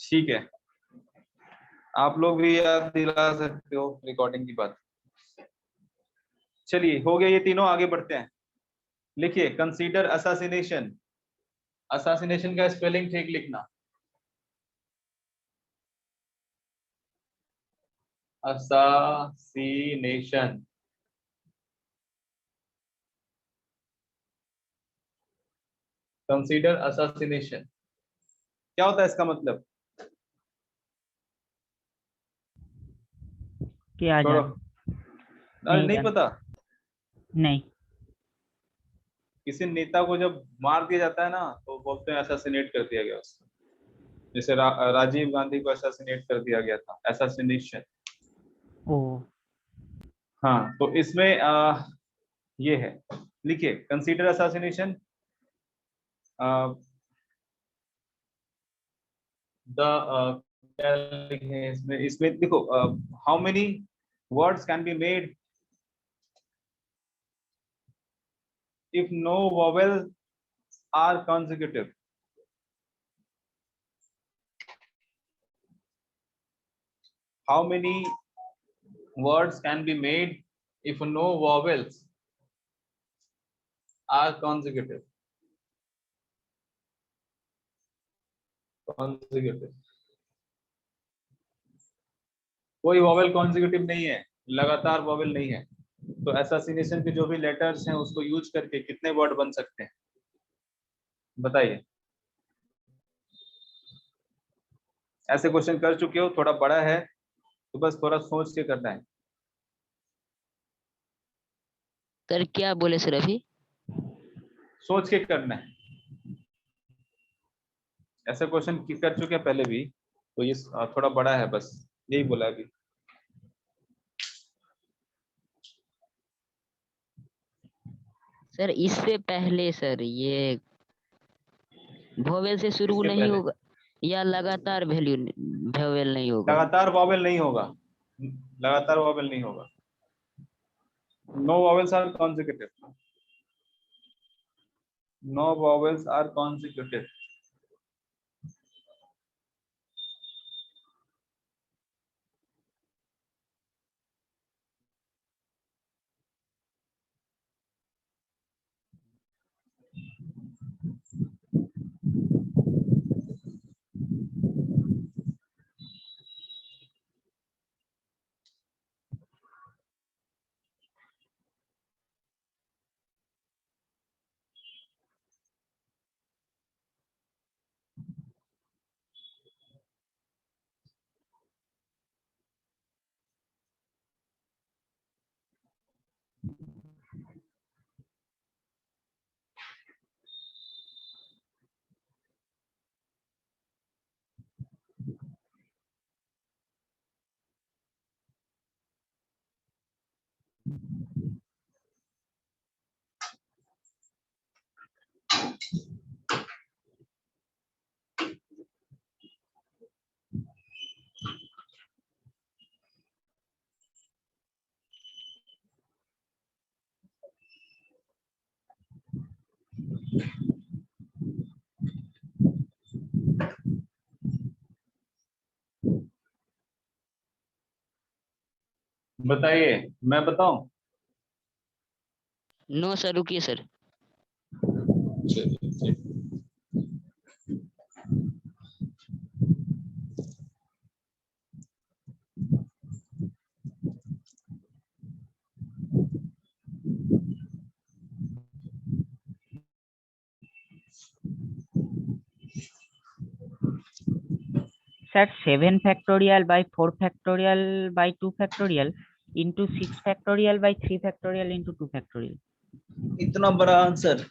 ठीक है, आप लोग भी याद दिला सकते हो रिकॉर्डिंग की बात। चलिए हो गया ये तीनों, आगे बढ़ते हैं। लिखिए कंसीडर असासिनेशन। असासिनेशन का स्पेलिंग ठीक लिखना। असासिनेशन। कंसीडर असासिनेशन क्या होता है इसका मतलब? क्या छोड़ो, जान अरे नहीं नहीं जान पता। नहीं। किसी नेता को जब मार दिया जाता है ना तो बोलते हैं असासिनेट कर दिया गया उसको। जैसे राजीव गांधी को असासिनेट कर दिया गया था, असासिनेशन। ओ हाँ तो इसमें ये है, लिखिए कंसीडर असासिनेशन। द क्या लिखे इसमें, इसमें देखो, how many words can be made if no vowels are consecutive? How many words can be made if no vowels are consecutive? Consecutive, कोई वॉवेल कॉन्जिक्यूटिव नहीं है, लगातार वॉवेल नहीं है। तो एसासिनेशन के जो भी लेटर्स हैं उसको यूज करके कितने वर्ड बन सकते हैं बताइए। ऐसे क्वेश्चन कर चुके हो, थोड़ा बड़ा है तो बस थोड़ा सोच के करना है। सर क्या बोले सर अभी? सोच के करना है। ऐसे क्वेश्चन कर चुके हैं पहले भी, तो ये थोड़ा बड़ा है, बस यही बोला अभी। सर इससे पहले सर ये वोवेल से शुरू इसके नहीं पहले होगा या लगातार वैल्यू वोवेल नहीं होगा? लगातार वॉवेल नहीं होगा, लगातार वॉवेल नहीं होगा। No vowels are consecutive, no vowels are consecutive. बताइए, मैं बताऊं? नो सर रुकिए sir. Sir 7 factorial by 4 factorial by 2 factorial into 6 factorial by 3 factorial into 2 factorial. इतना बड़ा आंसर?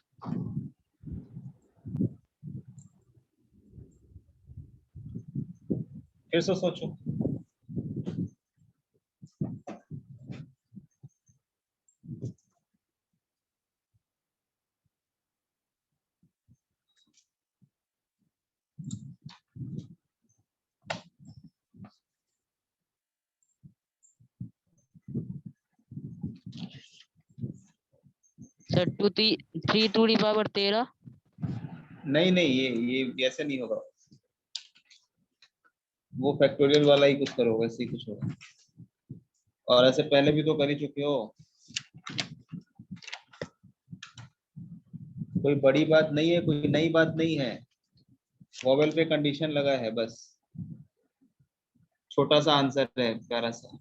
फिर से सोचो। Sir 3 to the power 13। नहीं नहीं, ये ऐसे नहीं होगा। वो फैक्टोरियल वाला ही कुछ करोगे, ऐसे ही कुछ होगा। और ऐसे पहले भी तो कर ही चुके हो, कोई बड़ी बात नहीं है, कोई नई बात नहीं है। वोवेल पे कंडीशन लगा है बस, छोटा सा आंसर है, प्यारा सा।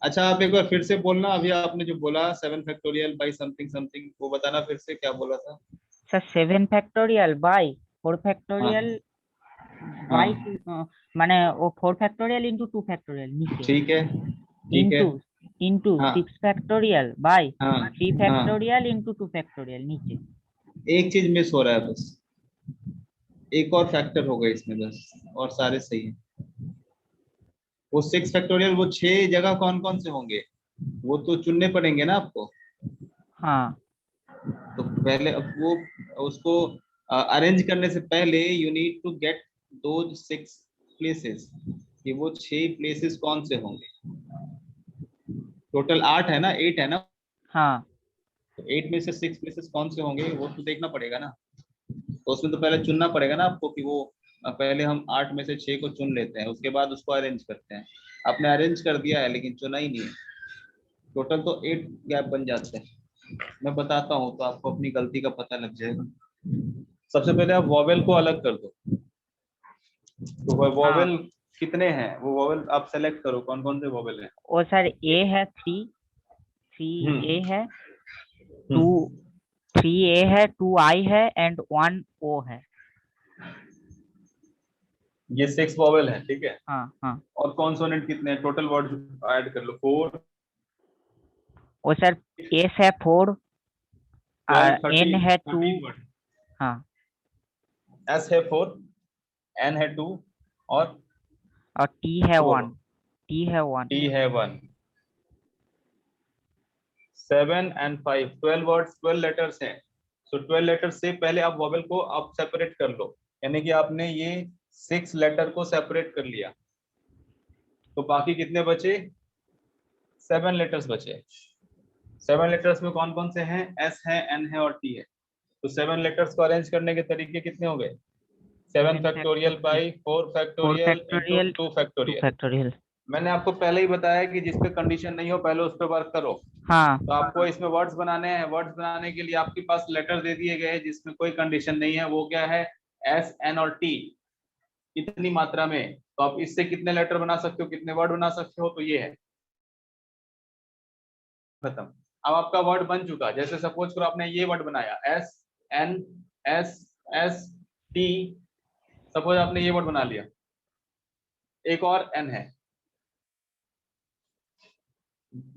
अच्छा आप एक बार फिर से बोलना, अभी आपने जो बोला 7 फैक्टोरियल बाई समथिंग समथिंग, वो बताना फिर से, क्या बोला था? सर 7 फैक्टोरियल बाई 4 हाँ फैक्टोरियल बाई हाँ 2, মানে ও 4 फैक्टोरियल इंटू 2 फैक्टोरियल नीचे, ठीक है ठीक है। इंटू इंटू हाँ 6 फैक्टोरियल बाई हाँ 3 हाँ, फैक्टोरियल इंटू 2 फैक्टोरियल नीचे। एक चीज मिस हो रहा है बस, एक और फैक्टर होगा इसमें बस, और सारे सही है। वो 6 फैक्टोरियल, वो 6 जगह कौन कौन से होंगे, वो तो चुनने पड़ेंगे ना आपको। हाँ तो पहले अब वो उसको अरेंज करने से पहले यू नीड टू गेट दो 6 प्लेसेस, कि वो 6 प्लेसेस कौन से होंगे। टोटल 8 है ना, 8 है ना, हाँ तो 8 में से 6 प्लेसेस कौन से होंगे वो तो देखना पड़ेगा ना। तो उसमें तो पहले चुनना पड़ेगा ना आपको, कि वो पहले हम 8 में से 6 को चुन लेते हैं, उसके बाद उसको अरेंज करते हैं। आपने अरेंज कर दिया है लेकिन चुना ही नहीं है। टोटल तो 8 गैप बन जाते हैं। मैं बताता हूँ तो आपको अपनी गलती का पता लग जाएगा। सबसे पहले आप वॉवेल को अलग कर दो। तो वो हाँ। वॉवेल कितने हैं, वो वॉवेल आप सेलेक्ट करो, कौन कौन से वॉवेल हैं। और सर ए है 3 ए है, 2 हम्म 3 ए है, 2 आई है एंड 1 ओ है। ये 6 वॉवेल है, ठीक है। हाँ हाँ। और कॉन्सोनेंट कितने हैं, टोटल वर्ड ऐड कर लो, 4 और सर एस है 4, 12 एन 13 है 2। 13 वर्ड। हाँ एस है 4, एन है 2, और और टी है बोलो 1, टी है 1। टी है 1। 7 and 5, 12 वर्ड्स, 12 लेटर्स हैं। सो 12 लेटर्स से पहले आप वॉवेल को आप सेपरेट कर लो, यानी कि आपने ये 6 लेटर को सेपरेट कर लिया। तो बाकी कितने बचे, 7 लेटर्स बचे। 7 लेटर्स में कौन कौन से हैं, एस है, एन है और टी है। तो 7 लेटर्स को अरेंज करने के तरीके कितने हो गए, 7 7 factorial factorial by 4 4 factorial into factorial 2 2 factorial. Factorial. मैंने आपको पहले ही बताया कि जिस पे कंडीशन नहीं हो पहले उस पर वर्क करो। हाँ तो आपको इसमें वर्ड्स बनाने हैं, वर्ड्स बनाने के लिए आपके पास लेटर दे दिए गए हैं जिसमें कोई कंडीशन नहीं है, वो क्या है, एस, एन और टी, इतनी मात्रा में। तो आप इससे कितने लेटर बना सकते हो, कितने वर्ड बना सकते हो, तो ये है खत्म। अब आपका वर्ड बन चुका, जैसे सपोज करो आपने ये वर्ड बनाया, S N S S T, suppose आपने ये वर्ड बना लिया, एक और एन है,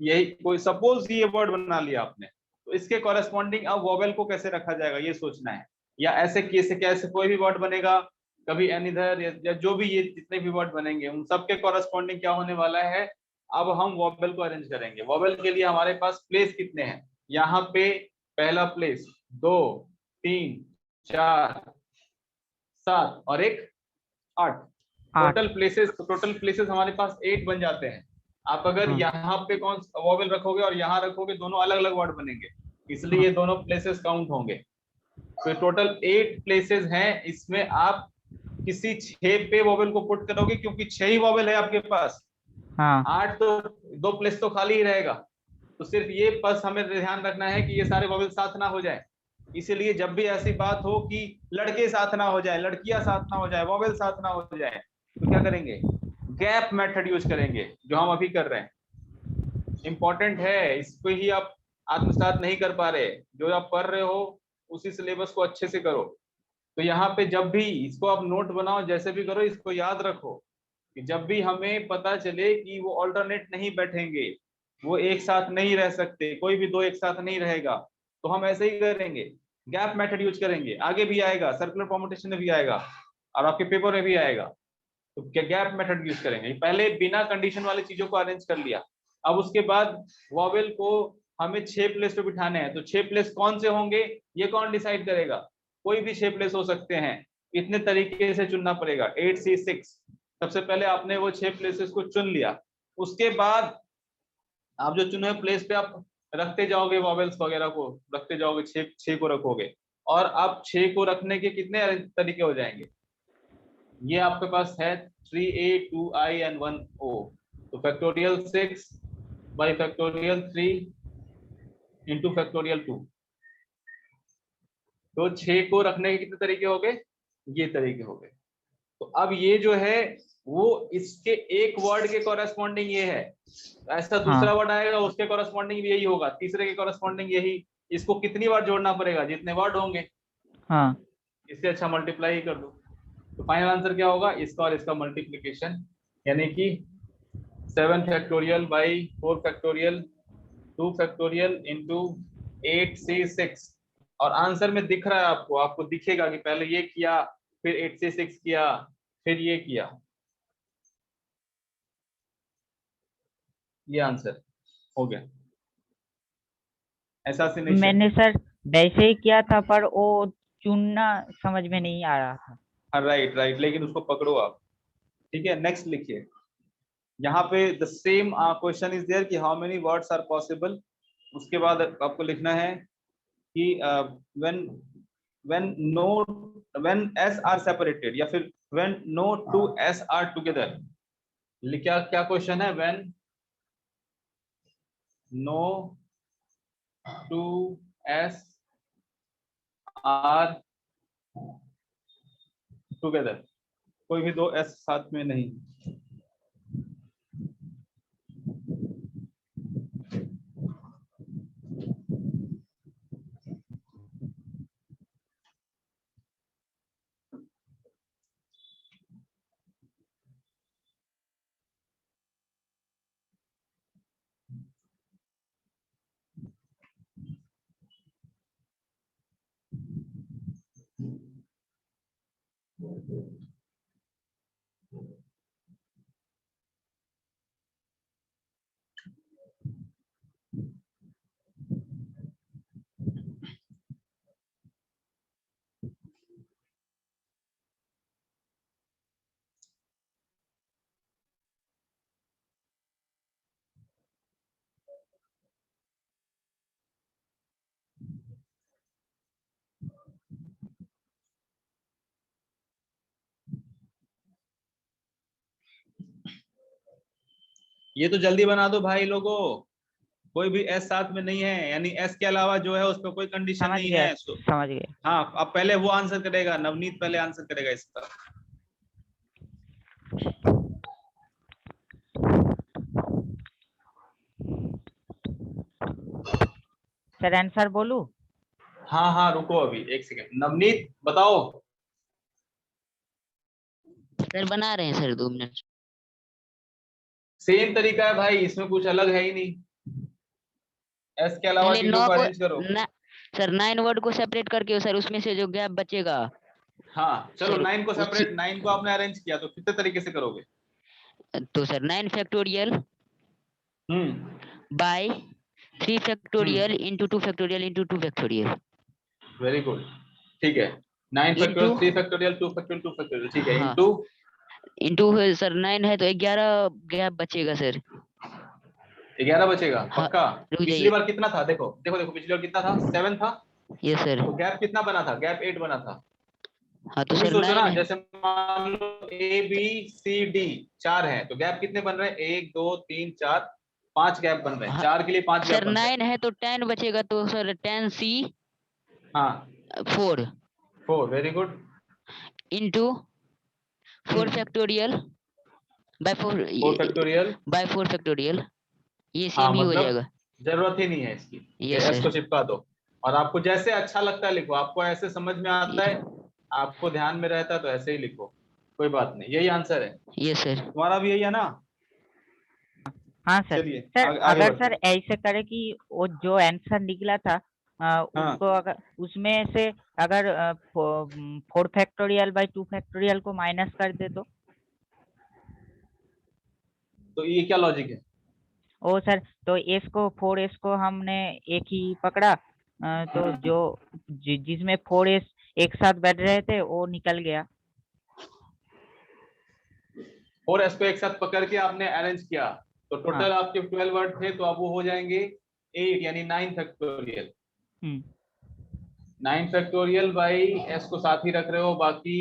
यही कोई सपोज ये वर्ड बना लिया आपने, तो इसके कॉरेस्पॉन्डिंग अब वोवेल को कैसे रखा जाएगा ये सोचना है। या ऐसे कैसे कैसे कोई भी वर्ड बनेगा, कभी एन इधर या जो भी ये जितने भी वर्ड बनेंगे उन सब के कॉरेस्पॉन्डिंग क्या होने वाला है। अब हम वोवेल को अरेंज करेंगे। वोवेल के लिए हमारे पास प्लेस कितने हैं, यहाँ पे पहला प्लेस, 2 3 4 7 और एक 8। 8। टोटल प्लेसेस हमारे पास 8 बन जाते हैं। आप अगर हाँ यहाँ पे कौन वॉवेल रखोगे और यहाँ रखोगे, दोनों अलग अलग वर्ड बनेंगे, इसलिए हाँ ये दोनों प्लेसेस काउंट होंगे। तो टोटल 8 प्लेसेस हैं, इसमें आप किसी 6 पे वॉवेल को पुट करोगे क्योंकि 6 ही वॉवेल है आपके पास। हाँ 8 तो 2 प्लेस तो खाली ही रहेगा। तो सिर्फ ये बस हमें ध्यान रखना है कि ये सारे वॉवेल साथ ना हो जाए। इसीलिए जब भी ऐसी बात हो कि लड़के साथ ना हो जाए, लड़कियां साथ ना हो जाए, वॉवेल साथ ना हो जाए, तो क्या करेंगे, गैप मेथड यूज करेंगे, जो हम अभी कर रहे हैं। इंपॉर्टेंट है, इसको ही आप आत्मसात नहीं कर पा रहे, जो आप पढ़ रहे हो उसी सिलेबस को अच्छे से करो। तो यहाँ पे जब भी इसको आप नोट बनाओ, जैसे भी करो, इसको याद रखो कि जब भी हमें पता चले कि वो ऑल्टरनेट नहीं बैठेंगे, वो एक साथ नहीं रह सकते, कोई भी दो एक साथ नहीं रहेगा, तो हम ऐसे ही करेंगे, गैप मेथड यूज करेंगे। आगे भी आएगा, सर्कुलर परमुटेशन में भी आएगा और आपके पेपर में भी आएगा। तो गैप मेथड यूज करेंगे। पहले बिना कंडीशन वाली चीजों को अरेंज कर लिया, अब उसके बाद वॉवेल को हमें 6 प्लेस पे बिठाने हैं। तो 6 प्लेस कौन से होंगे ये कौन डिसाइड करेगा, कोई भी 6 प्लेस हो सकते हैं, इतने तरीके से चुनना पड़ेगा, 8C6। सबसे पहले आपने वो 6 प्लेसेस को चुन लिया, उसके बाद आप जो चुने प्लेस पे आप रखते जाओगे वॉवेल्स वगैरह को, रखते जाओगे, 6 को रखोगे, और अब 6 को रखने के कितने तरीके हो जाएंगे? ये आपके पास है 3a 2i and 1o, तो factorial 6 by factorial 3 into factorial 2। तो 6 को रखने के कितने तरीके हो गए? ये तरीके हो गए। तो अब ये जो है वो इसके एक वर्ड के कॉरेस्पॉन्डिंग ये है, ऐसा दूसरा वर्ड आएगा उसके कॉरेस्पॉन्डिंग भी यही होगा, तीसरे के कॉरेस्पॉन्डिंग यही। इसको कितनी बार जोड़ना पड़ेगा? जितने वर्ड होंगे। हाँ, इससे अच्छा मल्टीप्लाई ही कर दो। तो फाइनल आंसर क्या होगा? इसका और इसका मल्टीप्लीकेशन, यानी कि 7 factorial by 4 factorial 2 factorial into 8c6। और आंसर में दिख रहा है आपको, आपको दिखेगा कि पहले ये किया, फिर 8c6 किया, फिर ये किया। ये आंसर हो गया। एसासिनेशन। मैंने सर वैसे ही किया था, पर वो चुनना समझ में नहीं आ रहा था। राइट राइट, लेकिन उसको पकड़ो आप। ठीक है, नेक्स्ट लिखिए। यहाँ पे the same question is there कि how many words are possible. उसके बाद आपको लिखना है कि when s आर सेपरेटेड, या फिर when no two s are together. क्या क्या क्वेश्चन है? when no two s are together, कोई भी दो s साथ में नहीं। ये तो जल्दी बना दो भाई लोगों, कोई भी एस साथ में नहीं है, यानी एस के अलावा जो है उस पर कोई कंडीशन समझ नहीं गया, है। समझ गया। हाँ, अब पहले वो आंसर करेगा, नवनीत पहले आंसर करेगा इसका। सर आंसर बोलूं? हाँ हाँ, रुको अभी एक सेकंड, नवनीत बताओ। सर बना रहे हैं सर, 2 मिनट। सेम तरीका है भाई, इसमें कुछ अलग है ही नहीं, एस के अलावा पहले चीजों 9 को को अरेंज करो। सर 9 वर्ड को सेपरेट करके सर, उसमें से जो गैप बचेगा। हाँ चलो, सर 9 को सेपरेट, 9 को आपने अरेंज किया तो कितने तरीके से करोगे? तो sir 9 factorial hmm by 3 factorial into 2 factorial into 2 factorial very good. ठीक है, 9 into, factorial 3 factorial 2 factorial 2 factorial, ठीक है, हाँ, इंटू इंटू सर 9 है तो 11 गैप बचेगा सर। 11 बचेगा हाँ, पक्का? रुक पिछली जाइए। बार कितना था? देखो देखो देखो, पिछली बार कितना था? 7 था। Yes sir. तो गैप कितना बना था? गैप 8 बना था। हाँ तो तुम ही सर सोचो 9 ना, है। जैसे मान लो ए बी सी डी 4 है, तो गैप कितने बन रहे हैं? 1 2 3 4, 5 गैप बन रहे हैं, हाँ 4 के लिए 5 गैप सर बन रहे 9 है तो 10 बचेगा, तो सर 10 सी हैं। हाँ 4 4, very good. Into 4 factorial by 4 4 factorial. By 4 factorial, ये हाँ सेम ही हो मतलब जाएगा। जरूरत ही नहीं है इसकी, ये यस एस को सर। चिपका दो। और आपको जैसे अच्छा लगता है लिखो, आपको ऐसे समझ में आता है, आपको ध्यान में रहता है तो ऐसे ही लिखो, कोई बात नहीं, यही आंसर है। Yes sir. तुम्हारा भी यही है ना? हाँ सर। चलिए सर आगे अगर बढ़ते सर हैं। ऐसे करे कि वो जो आंसर निकला था, हाँ, उसको अगर उसमें से अगर 4 फैक्टोरियल बाई 2 फैक्टोरियल को माइनस कर दे तो ये क्या लॉजिक है? ओ सर, तो एस को 4s को हमने एक ही पकड़ा, तो जो जिसमें 4s एक साथ बैठ रहे थे वो निकल गया। और एस को एक साथ पकड़ के आपने अरेंज किया, तो हाँ टोटल आपके 12 वर्ड थे, तो अब वो हो जाएंगे 8 यानी 9 factorial. Hmm 9 factorial by S को साथ ही रख रहे हो, बाकी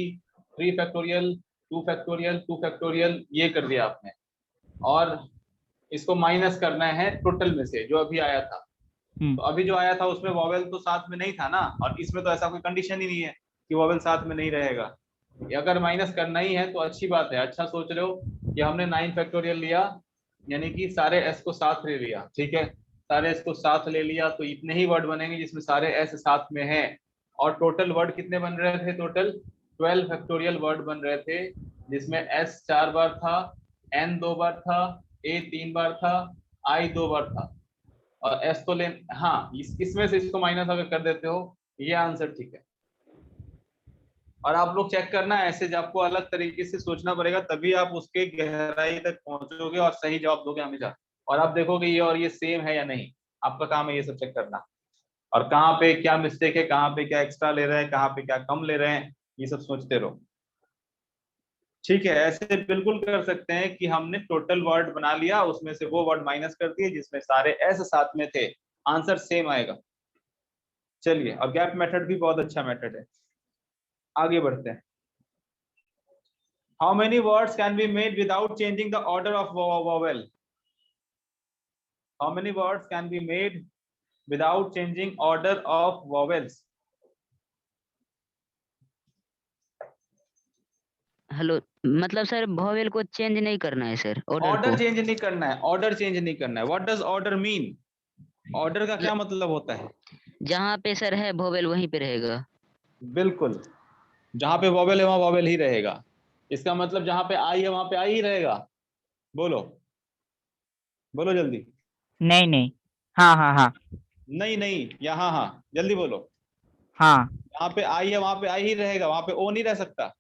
3 फैक्टोरियल 2 फैक्टोरियल 2 फैक्टोरियल ये कर दिया आपने, और इसको माइनस करना है टोटल में से जो अभी आया था। तो अभी जो आया था उसमें वॉवेल तो साथ में नहीं था ना, और इसमें तो ऐसा कोई कंडीशन ही नहीं है कि वॉवेल साथ में नहीं रहेगा। अगर माइनस करना ही है तो अच्छी बात है, अच्छा सोच रहे हो कि हमने 9 फैक्टोरियल लिया, यानी कि सारे एस को साथ ले लिया, ठीक है, सारे एस को साथ ले लिया तो इतने ही वर्ड बनेंगे जिसमें सारे एस साथ में हैं। और टोटल वर्ड कितने बन रहे थे? टोटल 12 फैक्टोरियल वर्ड बन रहे थे, जिसमें एस 4 बार था, एन 2 बार था, ए 3 बार था, आई 2 बार था, और एस तो ले, हाँ इसमें से इसको माइनस अगर कर देते हो, ये आंसर ठीक है। और आप लोग चेक करना, ऐसे जब आपको अलग तरीके से सोचना पड़ेगा, तभी आप उसके गहराई तक पहुंचोगे और सही जवाब दोगे हमेशा। और आप देखोगे ये और ये सेम है या नहीं, आपका काम है ये सब चेक करना, और कहाँ पे क्या मिस्टेक है, कहाँ पे क्या एक्स्ट्रा ले रहे हैं, कहाँ पे क्या कम ले रहे हैं, ये सब सोचते रहो। ठीक है, ऐसे बिल्कुल कर सकते हैं कि हमने टोटल वर्ड बना लिया, उसमें से वो वर्ड माइनस कर दिए जिसमें सारे एस साथ में थे, आंसर सेम आएगा। चलिए, और गैप मेथड भी बहुत अच्छा मेथड है। आगे बढ़ते हैं। How many words can be made without changing the order of vowel? How many words can be made without changing order of vowels? Hello, मतलब सर वोवेल को चेंज नहीं करना है सर, ऑर्डर ऑर्डर को। चेंज नहीं करना है, order change नहीं करना है। What does order mean? Order का क्या मतलब होता है? जहाँ पे सर है वोवेल वहीं पे रहेगा। बिल्कुल, जहां पे वॉवेल है वहां वॉवेल ही रहेगा। इसका मतलब जहां पे आई है वहां पे आई ही रहेगा। बोलो, बोलो जल्दी। नहीं नहीं, हाँ हाँ हाँ नहीं नहीं या हाँ हाँ, जल्दी बोलो। हाँ। जहां पे आई है वहां पे आई ही रहेगा, वहां पे ओ नहीं रह सकता।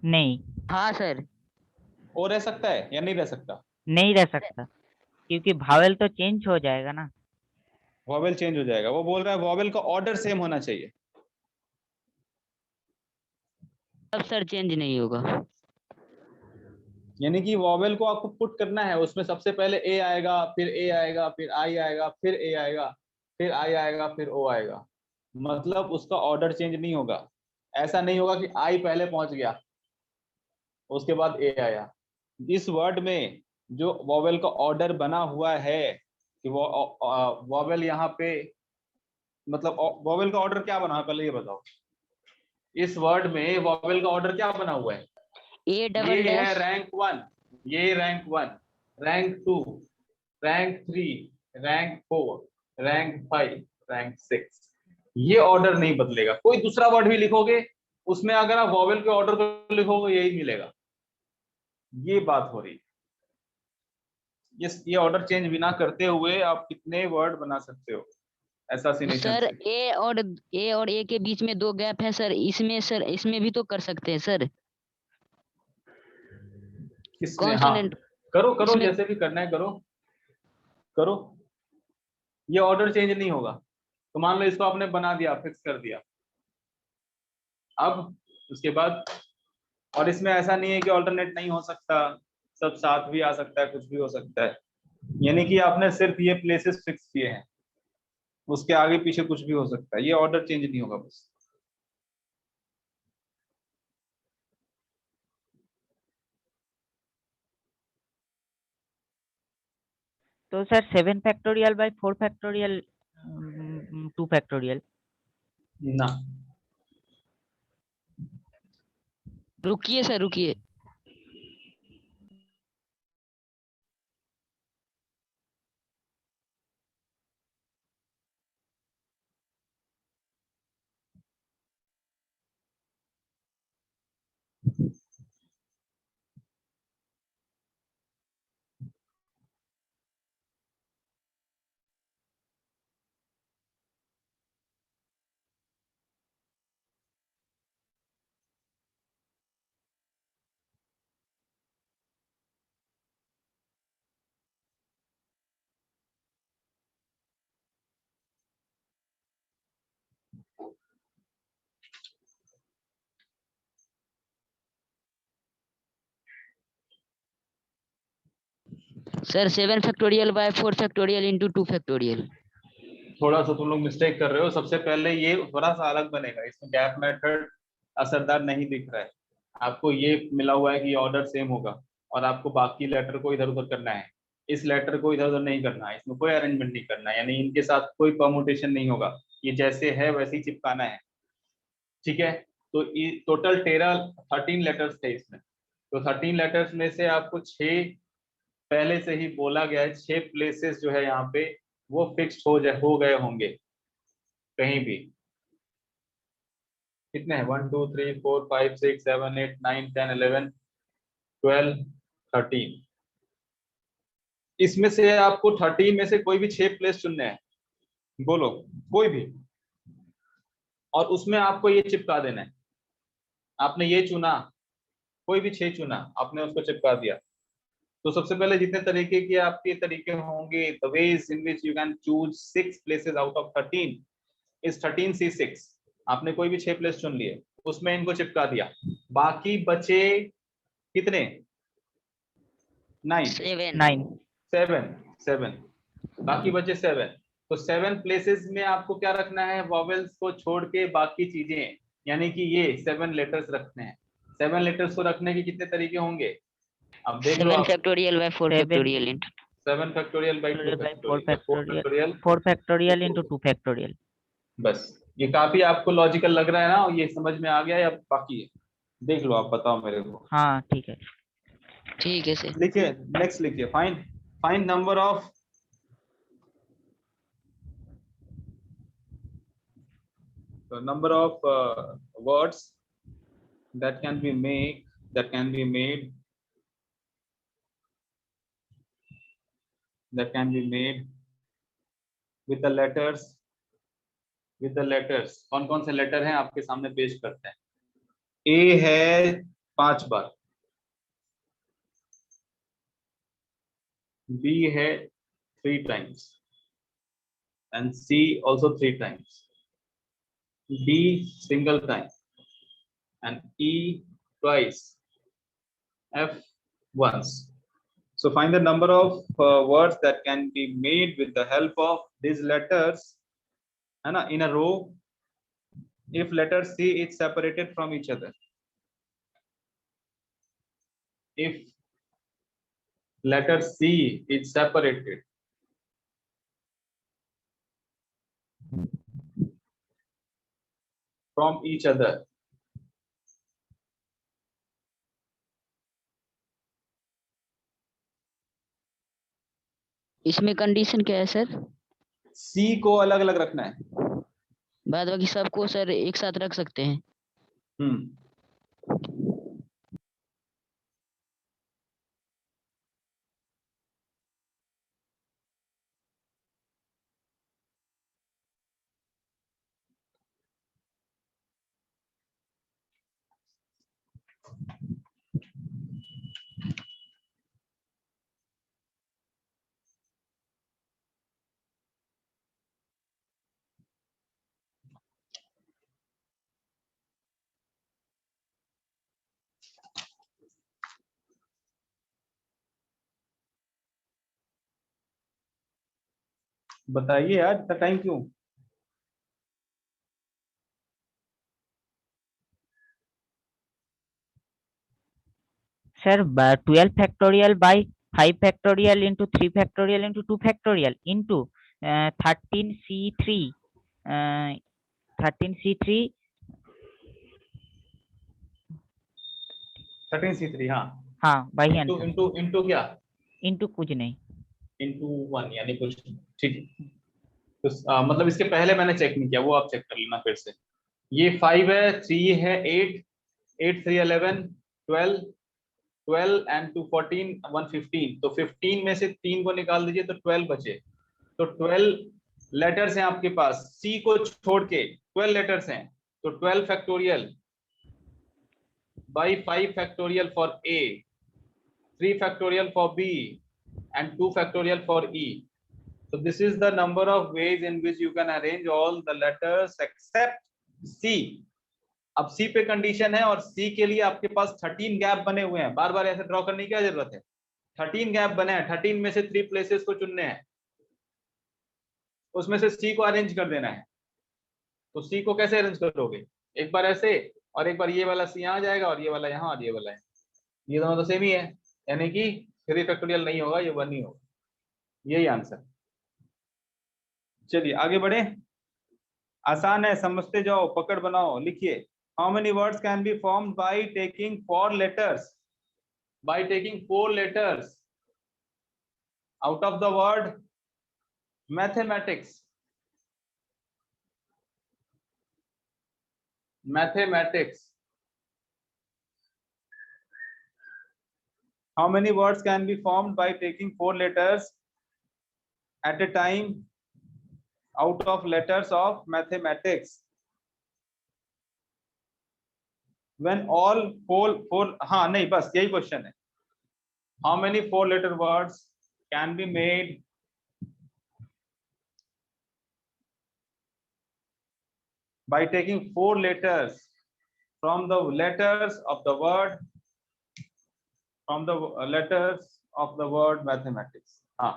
नहीं, हाँ सर। ओ रह सकता है या नहीं रह सकता? नहीं रह सकता, क्योंकि भावेल तो चेंज हो जाएगा ना। वॉवेल चेंज हो जाएगा, वो बोल रहा है वॉवेल का ऑर्डर सेम होना चाहिए। अब सर चेंज नहीं होगा। यानी कि वॉवेल को आपको पुट करना है, उसमें सबसे पहले ए आएगा, फिर ए आएगा, फिर आई आएगा, फिर ए आएगा, फिर आई आएगा, फिर ओ आएगा। मतलब उसका ऑर्डर चेंज नहीं होगा। ऐसा नहीं होगा कि आई पहले पहुंच गया उसके बाद ए आया। इस वर्ड में जो वॉवेल का ऑर्डर बना हुआ है कि वो वॉवेल यहाँ पे, मतलब वॉवेल का ऑर्डर क्या बना है पहले ये बताओ। इस वर्ड में वॉवेल का ऑर्डर क्या बना हुआ है? ए डबल ये है डैश। रैंक 1, ये rank 1, rank 2, rank 3, rank 4, rank 5, rank 6। ये ऑर्डर नहीं बदलेगा। कोई दूसरा वर्ड भी लिखोगे उसमें अगर आप वॉवेल के ऑर्डर को लिखोगे यही मिलेगा। ये बात हो रही है। ये ऑर्डर चेंज बिना करते हुए आप कितने वर्ड बना सकते हो एसासिनेशन सर से। ए और ए के बीच में 2 गैप है सर, इसमें सर इसमें भी तो कर सकते हैं सर। किसमें? हाँ, कॉन्सोनेंट करो करो, इसमें। जैसे भी करना है करो, करो। ये ऑर्डर चेंज नहीं होगा। तो मान लो इसको आपने बना दिया, फिक्स कर दिया। अब उसके बाद, और इसमें ऐसा नहीं है कि ऑल्टरनेट नहीं हो सकता, सब साथ भी आ सकता है, कुछ भी हो सकता है। यानी कि आपने सिर्फ ये प्लेसेस फिक्स किए हैं, उसके आगे पीछे कुछ भी हो सकता है, ये ऑर्डर चेंज नहीं होगा बस। तो sir 7 factorial by 4 factorial 2 factorial. ना, रुकिए सर रुकिए। Sir 7 factorial by 4 factorial into 2 factorial. थोड़ा सा तुम लोग मिस्टेक कर रहे हो। सबसे पहले ये थोड़ा सा अलग बनेगा, इसमें गैप मेथड असरदार नहीं दिख रहा है। आपको ये मिला हुआ है कि ऑर्डर सेम होगा, और आपको बाकी लेटर को इधर उधर करना है, इस लेटर को इधर उधर नहीं करना है, इसमें कोई अरेंजमेंट नहीं करना है, यानी इनके साथ कोई परमुटेशन नहीं होगा, ये जैसे है वैसे ही चिपकाना है। ठीक है, तो टोटल 13 लेटर्स थे इसमें। तो 13 लेटर्स में से आपको 6 पहले से ही बोला गया है, 6 प्लेसेस जो है यहाँ पे वो फिक्स्ड हो गए होंगे कहीं भी। कितने हैं? 1 2 3 4 5 6 7 8 9 10 11 12 13। इसमें से आपको 13 में से कोई भी 6 प्लेस चुनने हैं, बोलो कोई भी, और उसमें आपको ये चिपका देना है। आपने ये चुना, कोई भी 6 चुना, आपने उसको चिपका दिया। तो सबसे पहले जितने तरीके के आपके तरीके होंगे, the ways in which you can choose 6 places out of 13 is 13C6। आपने कोई भी 6 प्लेस चुन लिए, उसमें इनको चिपका दिया। बाकी बचे कितने? 9 7 7 बाकी बचे 7। तो 7 प्लेसेस में आपको क्या रखना है? वॉवेल्स को छोड़ के बाकी चीजें, यानी कि ये 7 लेटर्स रखने हैं। 7 लेटर्स को रखने के कितने तरीके होंगे? अब देख लो 7 आप। Factorial by 4 7 factorial into 7 factorial by 2 by 4 factorial, 4 factorial, factorial 4 factorial into 2 factorial. बस। ये काफी आपको लॉजिकल लग रहा है ना? ये समझ में आ गया या बाकी है? देख लो, आप बताओ मेरे को। हाँ ठीक है। ठीक है सर। लिखिए, नेक्स्ट लिखिए, find number of words that can be made that can be made with the letters। कौन कौन से लेटर हैं आपके सामने पेश करते हैं। ए है 5 बार, बी है 3 times and C also 3 times, D single time and E twice, F once। So find the number of words that can be made with the help of these letters, है ना, in a row if letter C is separated from each other। If letter C is separated from each other, इसमें condition क्या है sir? C को अलग अलग रखना है। बाद बाकी सबको सर एक साथ रख सकते हैं? बताइए यार, इतना टाइम क्यों? Sir, 12 factorial by 5 factorial into 3 factorial into 2 factorial into 13C3 13C3 13C3, हाँ हाँ by into hand into into क्या? into कुछ नहीं। इंटू 1 यानी कुछ। ठीक है, तो मतलब इसके पहले मैंने चेक नहीं किया, वो आप चेक कर लेना फिर से। ये 5 है, 3 है, 8 8 3 11 12 12 एंड 2 14 1 15। तो 15 में से 3 को निकाल दीजिए तो 12 बचे। तो 12 लेटर्स हैं आपके पास, सी को छोड़ के 12 लेटर्स हैं। तो 12 factorial by 5 factorial for a, 3 factorial for B and 2 factorial for E। So this is the number of ways in which you can arrange all the letters except C। अब C पे condition है, और C के लिए आपके पास 13 gap बने हुए हैं। बार बार ऐसे ड्रॉ करने की क्या जरूरत है? 13 गैप बने हैं, 13 में से 3 प्लेसेस को चुनने हैं। उसमें से सी को अरेंज कर देना है। तो सी को कैसे अरेंज करोगे, एक बार ऐसे और एक बार ये वाला सी यहाँ आ जाएगा और ये वाला यहाँ और ये वाला है, ये दोनों तो सेम ही है, यानी कि 3 फैक्टोरियल नहीं होगा, ये 1 ही होगा। यही आंसर। चलिए आगे बढ़े, आसान है, समझते जाओ, पकड़ बनाओ, लिखिए। How many words can be formed by taking 4 letters, by taking 4 letters out of the word mathematics. Mathematics, how many words can be formed by taking 4 letters at a time out of letters of mathematics? When all four हाँ नहीं, बस यही question है। How many 4 letter words can be made by taking 4 letters from the letters of the word, from the letters of the word mathematics? हाँ,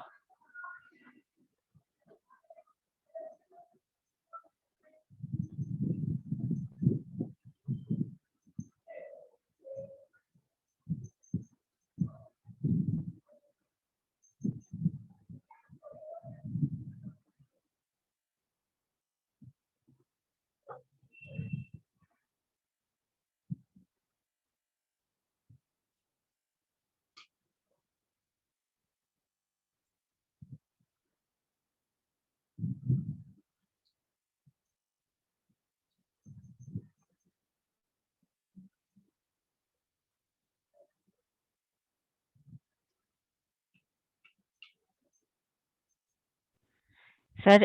sir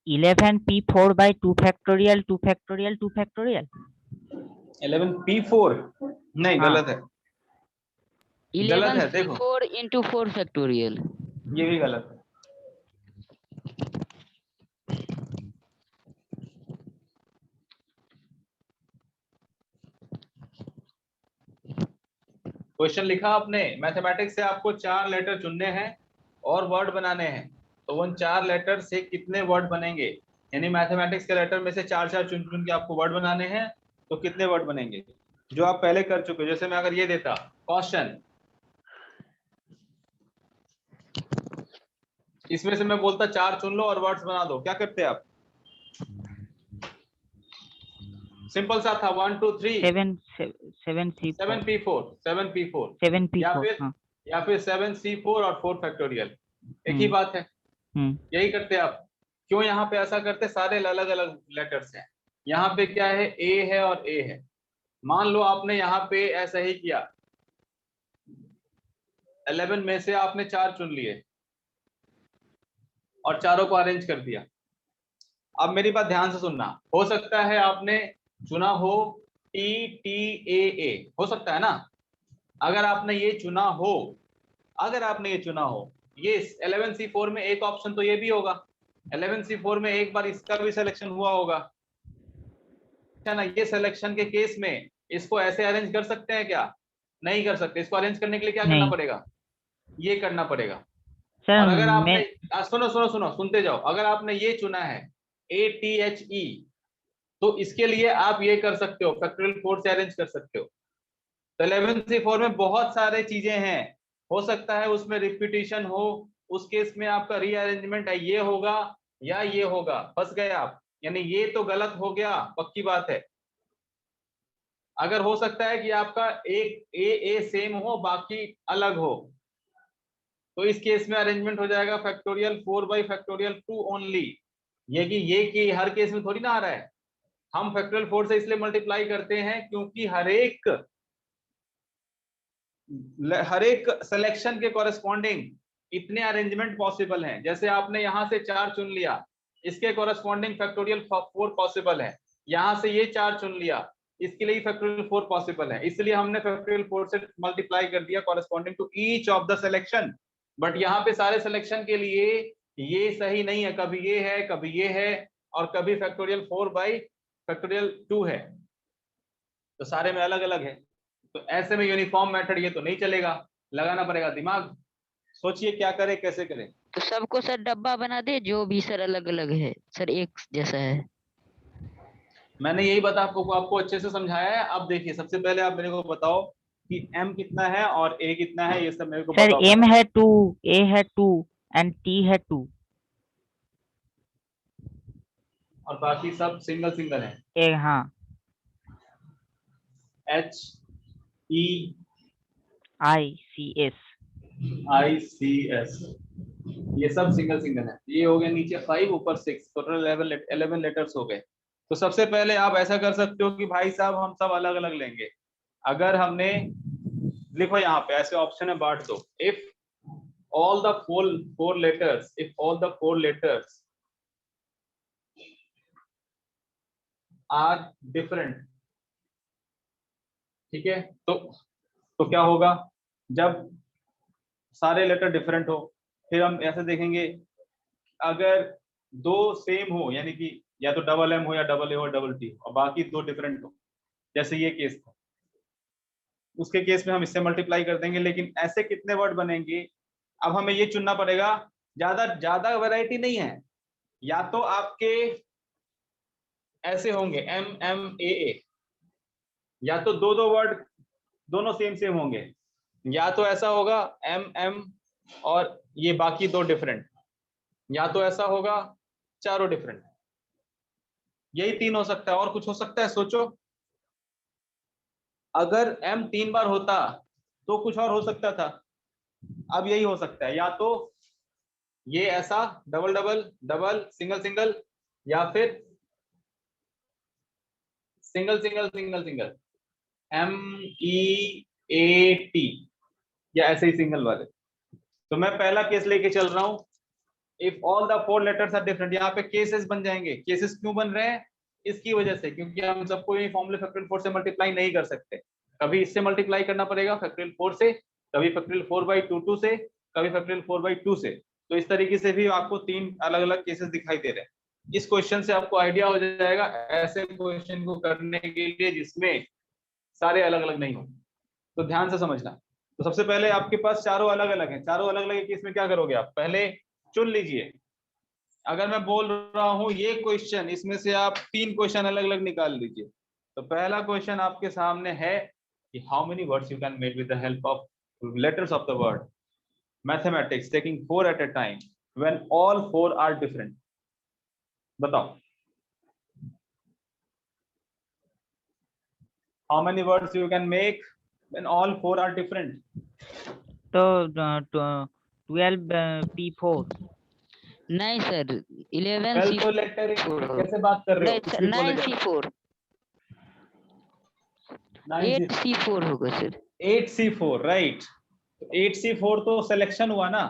11p4 by 2 factorial 2 factorial 2 factorial 11p4 नहीं, हाँ। गलत है, गलत है, देखो 11p4 into 4 factorial. ये भी गलत है। क्वेश्चन लिखा आपने, मैथमेटिक्स से आपको 4 लेटर चुनने हैं और वर्ड बनाने हैं, तो उन 4 लेटर से कितने वर्ड बनेंगे, यानी मैथमेटिक्स के लेटर में से 4 चुन चुन के आपको वर्ड बनाने हैं, तो कितने वर्ड बनेंगे, जो आप पहले कर चुके हो। जैसे मैं अगर ये देता क्वेश्चन, इसमें से मैं बोलता 4 चुन लो और वर्ड्स बना दो, क्या करते आप? सिंपल सा था, 1 2 3 7p4 या फिर 7c4 और 4 फैक्टोरियल, एक ही बात है। यही करते आप। क्यों यहाँ पे ऐसा करते, सारे अलग अलग लेटर्स हैं, यहाँ पे क्या है, ए है और ए है। मान लो आपने यहाँ पे ऐसा ही किया, 11 में से आपने 4 चुन लिए और चारों को अरेंज कर दिया। अब मेरी बात ध्यान से सुनना, हो सकता है आपने चुना हो TTAA, हो सकता है ना, अगर आपने ये चुना हो, ये 11C4 में एक ऑप्शन तो ये भी होगा, 11C4 में एक बार इसका भी सिलेक्शन हुआ होगा, है ना। ये सिलेक्शन के केस में इसको ऐसे अरेंज कर सकते हैं क्या? नहीं कर सकते। इसको अरेंज करने के लिए क्या करना पड़ेगा? ये करना पड़ेगा। और अगर आपने सुनो सुनो सुनो सुनते जाओ, अगर आपने ये चुना है ATHE, तो इसके लिए आप ये कर सकते हो, फैक्टोरियल 4 से अरेंज कर सकते हो। तो 11C4 में बहुत सारे चीजें हैं, हो सकता है उसमें रिपीटिशन हो, उस केस में आपका रीअरेंजमेंट है, ये होगा या ये होगा, फंस गए आप, यानी ये तो गलत हो गया, पक्की बात है। अगर हो सकता है कि आपका एक ए सेम हो बाकी अलग हो, तो इस केस में अरेंजमेंट हो जाएगा फैक्टोरियल 4 बाई फैक्टोरियल 2 ओनली। ये कि हर केस में थोड़ी ना आ रहा है, हम फैक्टोरियल 4 से इसलिए मल्टीप्लाई करते हैं क्योंकि हर एक सिलेक्शन के कॉरेस्पॉन्डिंग इतने अरेंजमेंट पॉसिबल हैं। जैसे आपने यहां से 4 चुन लिया, इसके कॉरेस्पॉन्डिंग फैक्टोरियल 4 पॉसिबल है, यहां से ये 4 चुन लिया, इसके लिए फैक्टोरियल 4 पॉसिबल है, इसलिए हमने फैक्टोरियल 4 से मल्टीप्लाई कर दिया corresponding to each of the selection. But यहाँ पे सारे सिलेक्शन के लिए ये सही नहीं है, कभी ये है, कभी ये है, और कभी फैक्टोरियल 4 बाई फैक्टोरियल 2 है, तो सारे में अलग अलग है। तो ऐसे में यूनिफॉर्म मेथड ये तो नहीं चलेगा, लगाना पड़ेगा दिमाग। सोचिए क्या करें, कैसे करें। तो सबको सर डब्बा बना दे, जो भी सर अलग अलग है सर, एक जैसा है। मैंने यही बता आपको अच्छे से समझाया है। अब देखिए, सबसे पहले आप मेरे को बताओ कि m कितना है और a कितना है, ये सब मेरे को सर बताओ एम पहले। है 2, ए है 2 एंड टी है 2। और बाकी सब सिंगल सिंगल है। ए हाँ, h e ICS। i c s, ये सब सिंगल सिंगल है। ये हो गया नीचे 5, ऊपर 6, टोटल 11 लेटर्स हो गए। तो सबसे पहले आप ऐसा कर सकते हो कि भाई साहब हम सब अलग अलग लेंगे। अगर हमने, लिखो यहाँ पे ऐसे ऑप्शन है, बांट दो। If all the four letters, if all the four letters are different, ठीक है, तो क्या होगा जब सारे लेटर डिफरेंट हो। फिर हम ऐसे देखेंगे, अगर दो सेम हो, यानी कि या तो डबल एम हो या डबल ए हो डबल टी, और बाकी दो डिफरेंट हो, जैसे ये केस था, उसके केस में हम इससे मल्टीप्लाई कर देंगे। लेकिन ऐसे कितने वर्ड बनेंगे, अब हमें ये चुनना पड़ेगा। ज्यादा ज्यादा वैरायटी नहीं है, या तो आपके ऐसे होंगे एम एम ए, या तो दो दो वर्ड दोनों सेम सेम होंगे, या तो ऐसा होगा एम एम और ये बाकी दो डिफरेंट, या तो ऐसा होगा चारों डिफरेंट। यही तीन हो सकता है, और कुछ हो सकता है सोचो। अगर एम 3 बार होता तो कुछ और हो सकता था। अब यही हो सकता है, या तो ये ऐसा double double double single single, या फिर single single single single, MEAT, या ऐसे ही सिंगल वाले। तो मैं पहला केस लेके चल रहा हूं, if all the 4 letters are different. यहाँ पे केसेस बन जाएंगे। केसेस क्यों बन रहे हैं, इसकी वजह से, क्योंकि हम सबको ये फॉर्मूले फैक्टोरियल 4 से मल्टीप्लाई नहीं कर सकते। कभी इससे मल्टीप्लाई करना पड़ेगा फैक्टोरियल 4 से, कभी फैक्टोरियल 4/2 से, कभी फैक्टोरियल 4/2 से। तो इस तरीके से भी आपको 3 अलग अलग केसेस दिखाई दे रहे हैं। इस क्वेश्चन से आपको आइडिया हो जाएगा ऐसे क्वेश्चन को करने के लिए जिसमें सारे अलग अलग नहीं हो। तो ध्यान से समझना। तो सबसे पहले आपके पास चारों अलग अलग हैं। चारों अलग अलग केस में क्या करोगे आप, पहले चुन लीजिए। अगर मैं बोल रहा हूं ये क्वेश्चन, इसमें से आप 3 क्वेश्चन अलग अलग निकाल लीजिए। तो पहला क्वेश्चन आपके सामने है कि how many words you can make with the help of letters of the word mathematics taking 4 at a time when all 4 are different. बताओ, how many words you can make when all 4 are different. तो 12P4। नहीं sir, 12 तो 11C4 letter होगा। कैसे बात कर रहे हो, नहीं कुछ सर, भी बोले जा रहे 9C4, हो। 8C4 होगा सर। 8C4, right. 8C4 तो सिलेक्शन हुआ ना,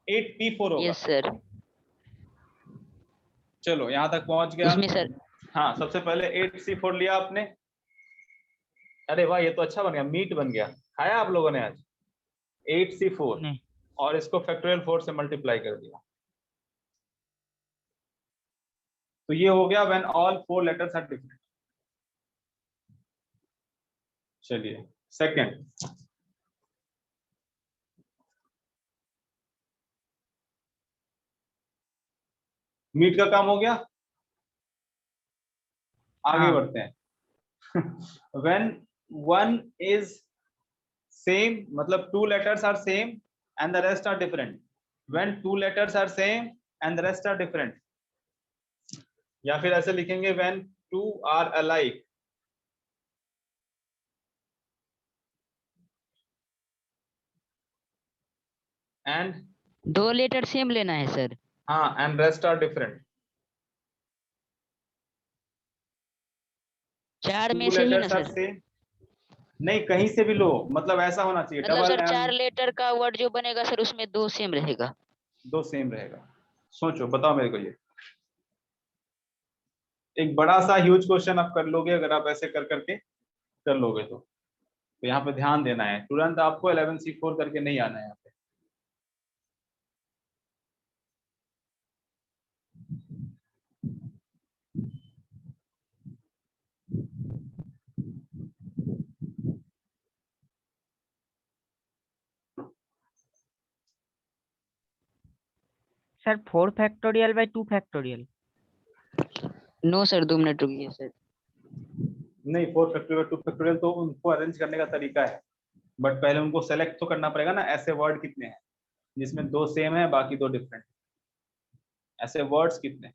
8P4 होगा। Yes sir. चलो यहां तक पहुंच गया। उसमें सर, हाँ, सबसे पहले 8C4 लिया आपने। अरे वाह, ये तो अच्छा बन गया, मीट बन गया। खाया आप लोगों ने आज 8C4, नहीं, और इसको फैक्टोरियल 4 से मल्टीप्लाई कर दिया। तो ये हो गया when all 4 letters are different. चलिए सेकंड, मीट का काम हो गया। आगे हाँ। बढ़ते हैं। व्हेन वन इज सेम, मतलब 2 letters are same and the rest are different. When 2 letters are same and the rest are different, या फिर ऐसे लिखेंगे when 2 are alike and, 2 letter same लेना है सर। हाँ, एंड रेस्ट आर डिफरेंट। 4 में to से ही ना लेटर्स आर सर। सेम, नहीं कहीं से भी लो, मतलब ऐसा होना चाहिए मतलब डबल सर एम, 4 लेटर का वर्ड जो बनेगा सर, उसमें 2 सेम रहेगा। दो सेम रहेगा। सोचो, बताओ मेरे को। ये एक बड़ा सा ह्यूज क्वेश्चन आप कर लोगे अगर आप ऐसे कर करके कर लोगे तो यहाँ पे ध्यान देना है, तुरंत आपको 11C4 करके नहीं आना है यहाँ पे। Sir 4 factorial by 2 factorial. No sir 2 minute रुकिए सर। नहीं, 4 फैक्टोरियल 2 फैक्टोरियल तो उनको अरेंज करने का तरीका है, बट पहले उनको सेलेक्ट तो करना पड़ेगा ना। ऐसे वर्ड कितने हैं जिसमें 2 सेम है बाकी 2 डिफरेंट, ऐसे वर्ड्स कितने?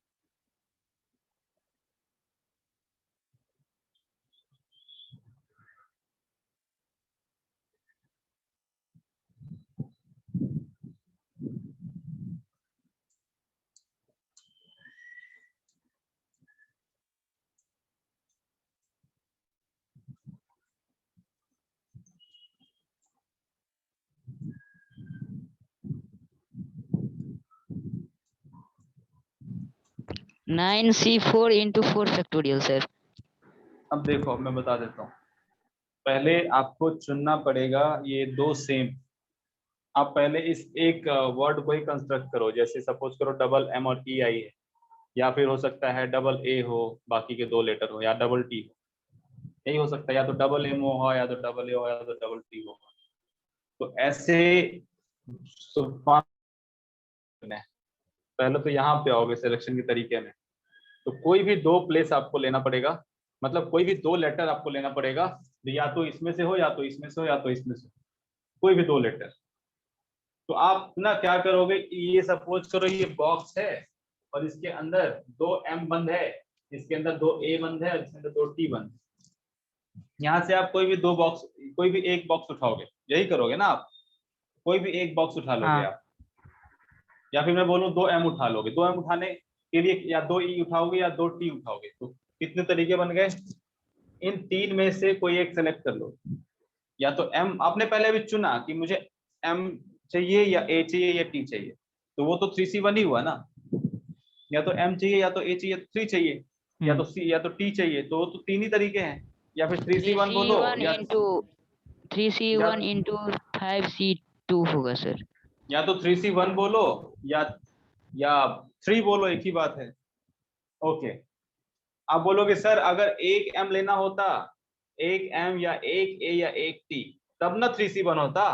Nine C4 into 4 factorial sir. अब देखो मैं बता देता हूँ, पहले आपको चुनना पड़ेगा ये 2 सेम। आप पहले इस एक वर्ड को ही कंस्ट्रक्ट करो, जैसे सपोज करो डबल M और E आई है, या फिर हो सकता है डबल A हो बाकी के 2 लेटर हो, या डबल T हो, यही हो सकता है, या तो डबल M हो, या तो डबल A हो, या तो डबल T हो। तो ऐसे पहले तो यहाँ पे आओगे सिलेक्शन के तरीके में, तो कोई भी 2 प्लेस आपको लेना पड़ेगा, मतलब कोई भी 2 लेटर आपको लेना पड़ेगा, या तो इसमें से हो, या तो इसमें से हो, या तो इसमें से, कोई भी 2 लेटर। तो आप ना क्या करोगे, ये सपोज करो ये बॉक्स है और इसके अंदर 2 M बंद है, इसके अंदर 2 A बंद है और इसके अंदर 2 T बंद है। यहाँ से आप कोई भी 2 बॉक्स, कोई भी एक बॉक्स उठाओगे, यही करोगे ना आप, कोई भी एक बॉक्स उठा लोगे हाँ। आप, या फिर मैं बोलूँ 2 M उठा लोगे। 2 M उठाने के लिए या 2 E उठाओगे या 2 T उठाओगे, तो कितने तरीके बन गए? इन 3 में से कोई एक सेलेक्ट कर लो। या तो M आपने पहले भी चुना कि मुझे M चाहिए या A चाहिए या T चाहिए, तो वो तो 3C1 ही हुआ ना। या तो M चाहिए या तो A चाहिए, 3 चाहिए, या तो C या तो T चाहिए, तो वो तो 3 ही तरीके हैं। या फिर 3C1 बोलो, या 3C1 into 5C2 होगा सर। या तो 3C1 बोलो या 3 बोलो, एक ही बात है। ओके, आप बोलोगे सर अगर एक M लेना होता, एक M या एक A या एक T, तब ना 3C1 होता।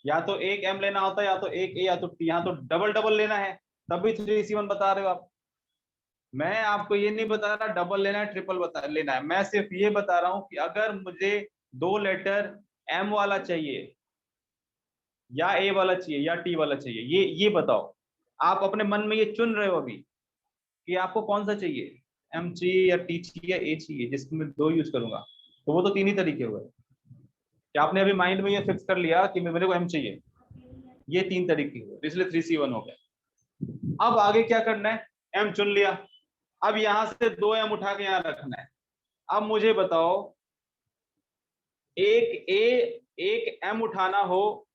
या तो एक M लेना होता, या तो एक A या तो T, यहाँ तो डबल डबल लेना है, तब भी 3C1 बता रहे हो आप। मैं आपको ये नहीं बता रहा डबल लेना है ट्रिपल लेना है, मैं सिर्फ ये बता रहा हूँ कि अगर मुझे 2 लेटर M वाला चाहिए, या A वाला चाहिए, या T वाला चाहिए, ये बताओ। आप अपने मन में ये चुन रहे हो अभी कि आपको कौन सा चाहिए, M चाहिए या T चाहिए या A चाहिए, जिसको मैं 2 यूज करूंगा। तो वो तो 3 ही तरीके हुए। क्या आपने अभी माइंड में ये फिक्स कर लिया कि मेरे को M चाहिए? ये 3 तरीके हुए, इसलिए 3C1 हो गया। अब आगे क्या करना है, M चुन लिया, अब यहां से 2 M उठा के यहां रखना है। अब मुझे बताओ, एक M उठाना हो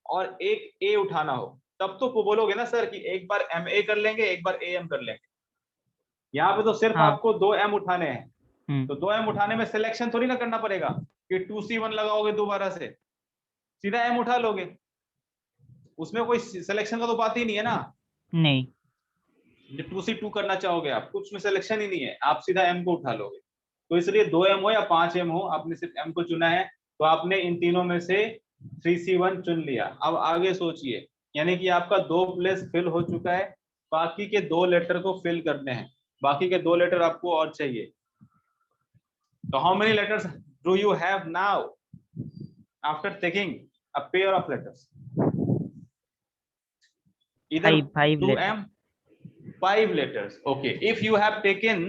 और एक A उठाना हो, तब तो बोलोगे ना सर कि एक बार MA कर लेंगे, एक बार AM कर लेंगे। यहाँ पे तो सिर्फ हाँ। आपको 2 M उठाने हैं, तो 2 M उठाने में सिलेक्शन थोड़ी ना करना पड़ेगा कि 2C1 लगाओगे दोबारा से, सीधा M उठा लोगे, उसमें कोई सिलेक्शन का तो बात ही नहीं है ना। नहीं, 2C2 करना चाहोगे आप, कुछ में सिलेक्शन ही नहीं है, आप सीधा M को उठा लोगे। तो इसलिए 2 M हो या 5 M हो, आपने सिर्फ M को चुना है, तो आपने इन तीनों में से 3C1 चुन लिया। अब आगे सोचिए, यानी कि आपका 2 प्लेस फिल हो चुका है, बाकी के 2 लेटर को फिल करने हैं, बाकी के 2 लेटर आपको और चाहिए। तो how many letters do you have now after taking a pair of letters? Either 5 2 letter. M, 5 letters. Okay, if you have taken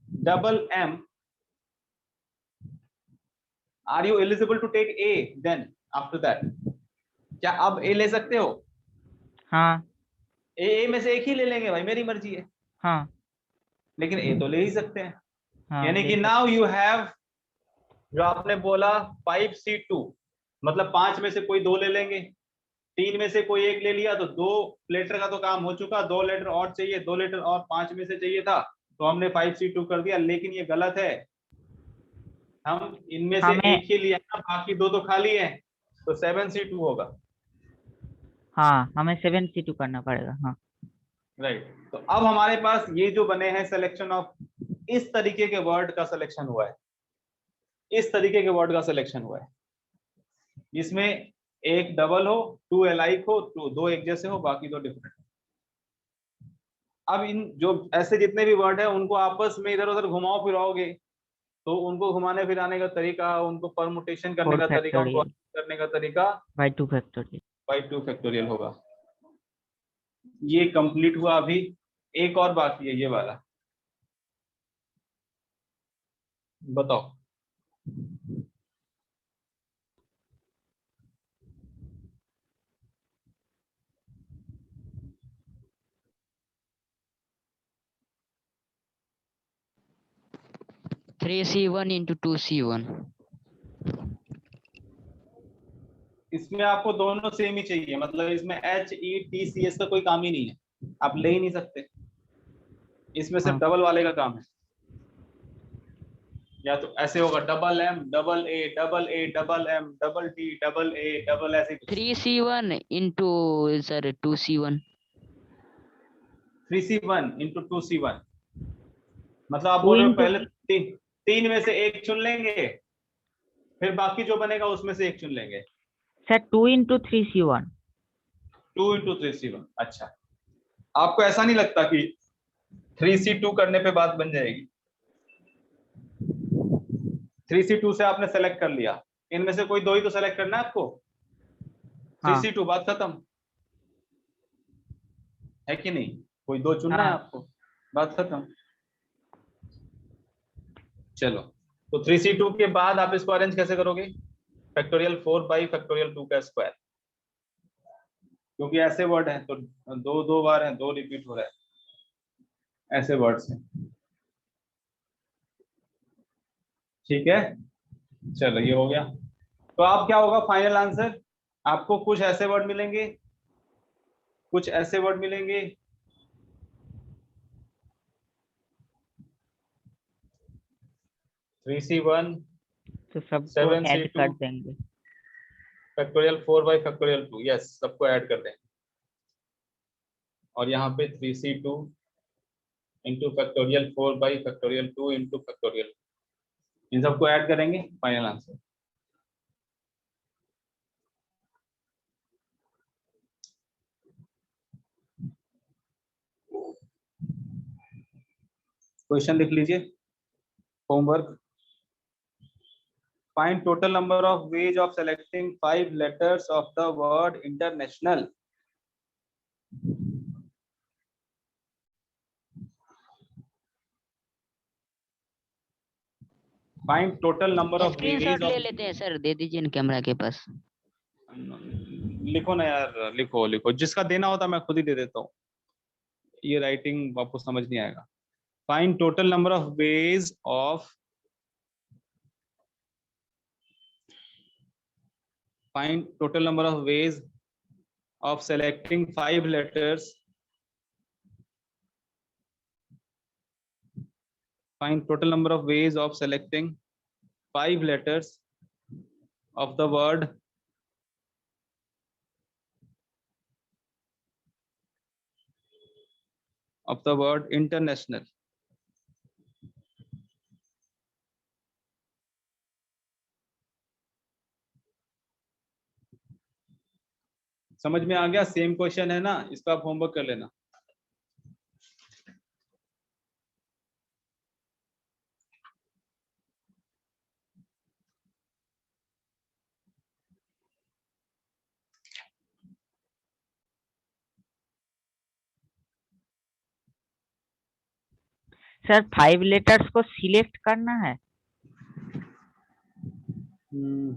double M, are you eligible to take A then after that? क्या अब A ले सकते हो? हाँ। A में से एक ही ले लेंगे भाई, मेरी मर्जी है। हाँ। लेकिन A तो ले ही सकते हैं। हाँ, यानी कि now you have, जो आपने बोला 5C2, मतलब 5 में से कोई 2 ले लेंगे, 3 में से कोई एक ले लिया, तो 2 लेटर का तो काम हो चुका, 2 लेटर और चाहिए, 2 लेटर और 5 में से चाहिए था, तो हमने 5C2 कर दिया। लेकिन ये गलत है, हम इनमें से एक ही लिया ना, बाकी 2 तो खाली हैं, तो 7C2 होगा। हाँ, हमें 7C2 करना पड़ेगा। हाँ, राइट। तो अब हमारे पास ये जो बने हैं सिलेक्शन ऑफ, इस तरीके के वर्ड का सिलेक्शन हुआ है, इस तरीके के वर्ड का सिलेक्शन हुआ है, इसमें एक डबल हो, 2 एलाइक हो, दो एक जैसे हो, बाकी दो डिफरेंट। अब इन जो ऐसे जितने भी वर्ड है उनको आपस में इधर उधर घुमाओ फिराओगे तो उनको घुमाने फिराने का तरीका, उनको परमुटेशन करने 4 का तरीका, उनको फैक्टोरियल करने का तरीका बाई 2 फैक्टोरियल। बाई 2 फैक्टोरियल होगा। ये कंप्लीट हुआ। अभी एक और बाकी है, ये वाला बताओ। Three C one into 2C1। इसमें आपको दोनों सेम ही चाहिए, मतलब इसमें HETCS का कोई काम ही नहीं है, आप ले ही नहीं सकते। इसमें सिर्फ हाँ। डबल वाले का काम है। या तो ऐसे होगा double M double A double A double M double T double A double ऐसे कुछ। 3C1 into sir 2C1। 3C1 into 2C1 मतलब आप 2 बोल रहे हो इंटू पहले तीन में से एक चुन लेंगे, फिर बाकी जो बनेगा उसमें से एक चुन लेंगे। Sir 2 into 3C1। 2 into 3C1। अच्छा, आपको ऐसा नहीं लगता कि 3C2 करने पे बात बन जाएगी? 3C2 से आपने सेलेक्ट कर लिया, इनमें से कोई दो ही तो सेलेक्ट करना है आपको। हाँ 3C2 बात खत्म है कि नहीं? कोई दो चुनना है हाँ। आपको, बात खत्म। चलो, तो 3C2 के बाद आप इसको अरेंज कैसे करोगे? फैक्टोरियल 4 बाई फैक्टोरियल 2 का स्क्वायर, क्योंकि ऐसे वर्ड हैं तो दो दो बार हैं, दो रिपीट हो रहा है, ऐसे वर्ड्स हैं। ठीक है, चलो ये हो गया। तो आप क्या होगा फाइनल आंसर? आपको कुछ ऐसे वर्ड मिलेंगे, कुछ ऐसे वर्ड मिलेंगे। थ्री सी वन, तो सबको 7C2 ऐड कर देंगे। फैक्टोरियल 4 बाई फैक्टोरियल 2, यस, सबको ऐड कर दें। और यहाँ पे 3C2 into factorial 4 by factorial 2 into factorial, इन सबको ऐड करेंगे, फाइनल आंसर। क्वेश्चन लिख लीजिए, homework. Find total number of ways of selecting 5 letters of the word international. Find total number of ways screenshot ले of। लेते हैं sir, दे दीजिए ना कैमरा के पास। लिखो ना यार, लिखो लिखो, जिसका देना होता मैं खुद ही दे देता हूँ, ये राइटिंग आपको समझ नहीं आएगा। Find total number of ways of, find total number of ways of selecting 5 letters. Find total number of ways of selecting 5 letters of the word international. समझ में आ गया? सेम क्वेश्चन है ना, इसका आप होमवर्क कर लेना। सर 5 लेटर्स को सिलेक्ट करना है।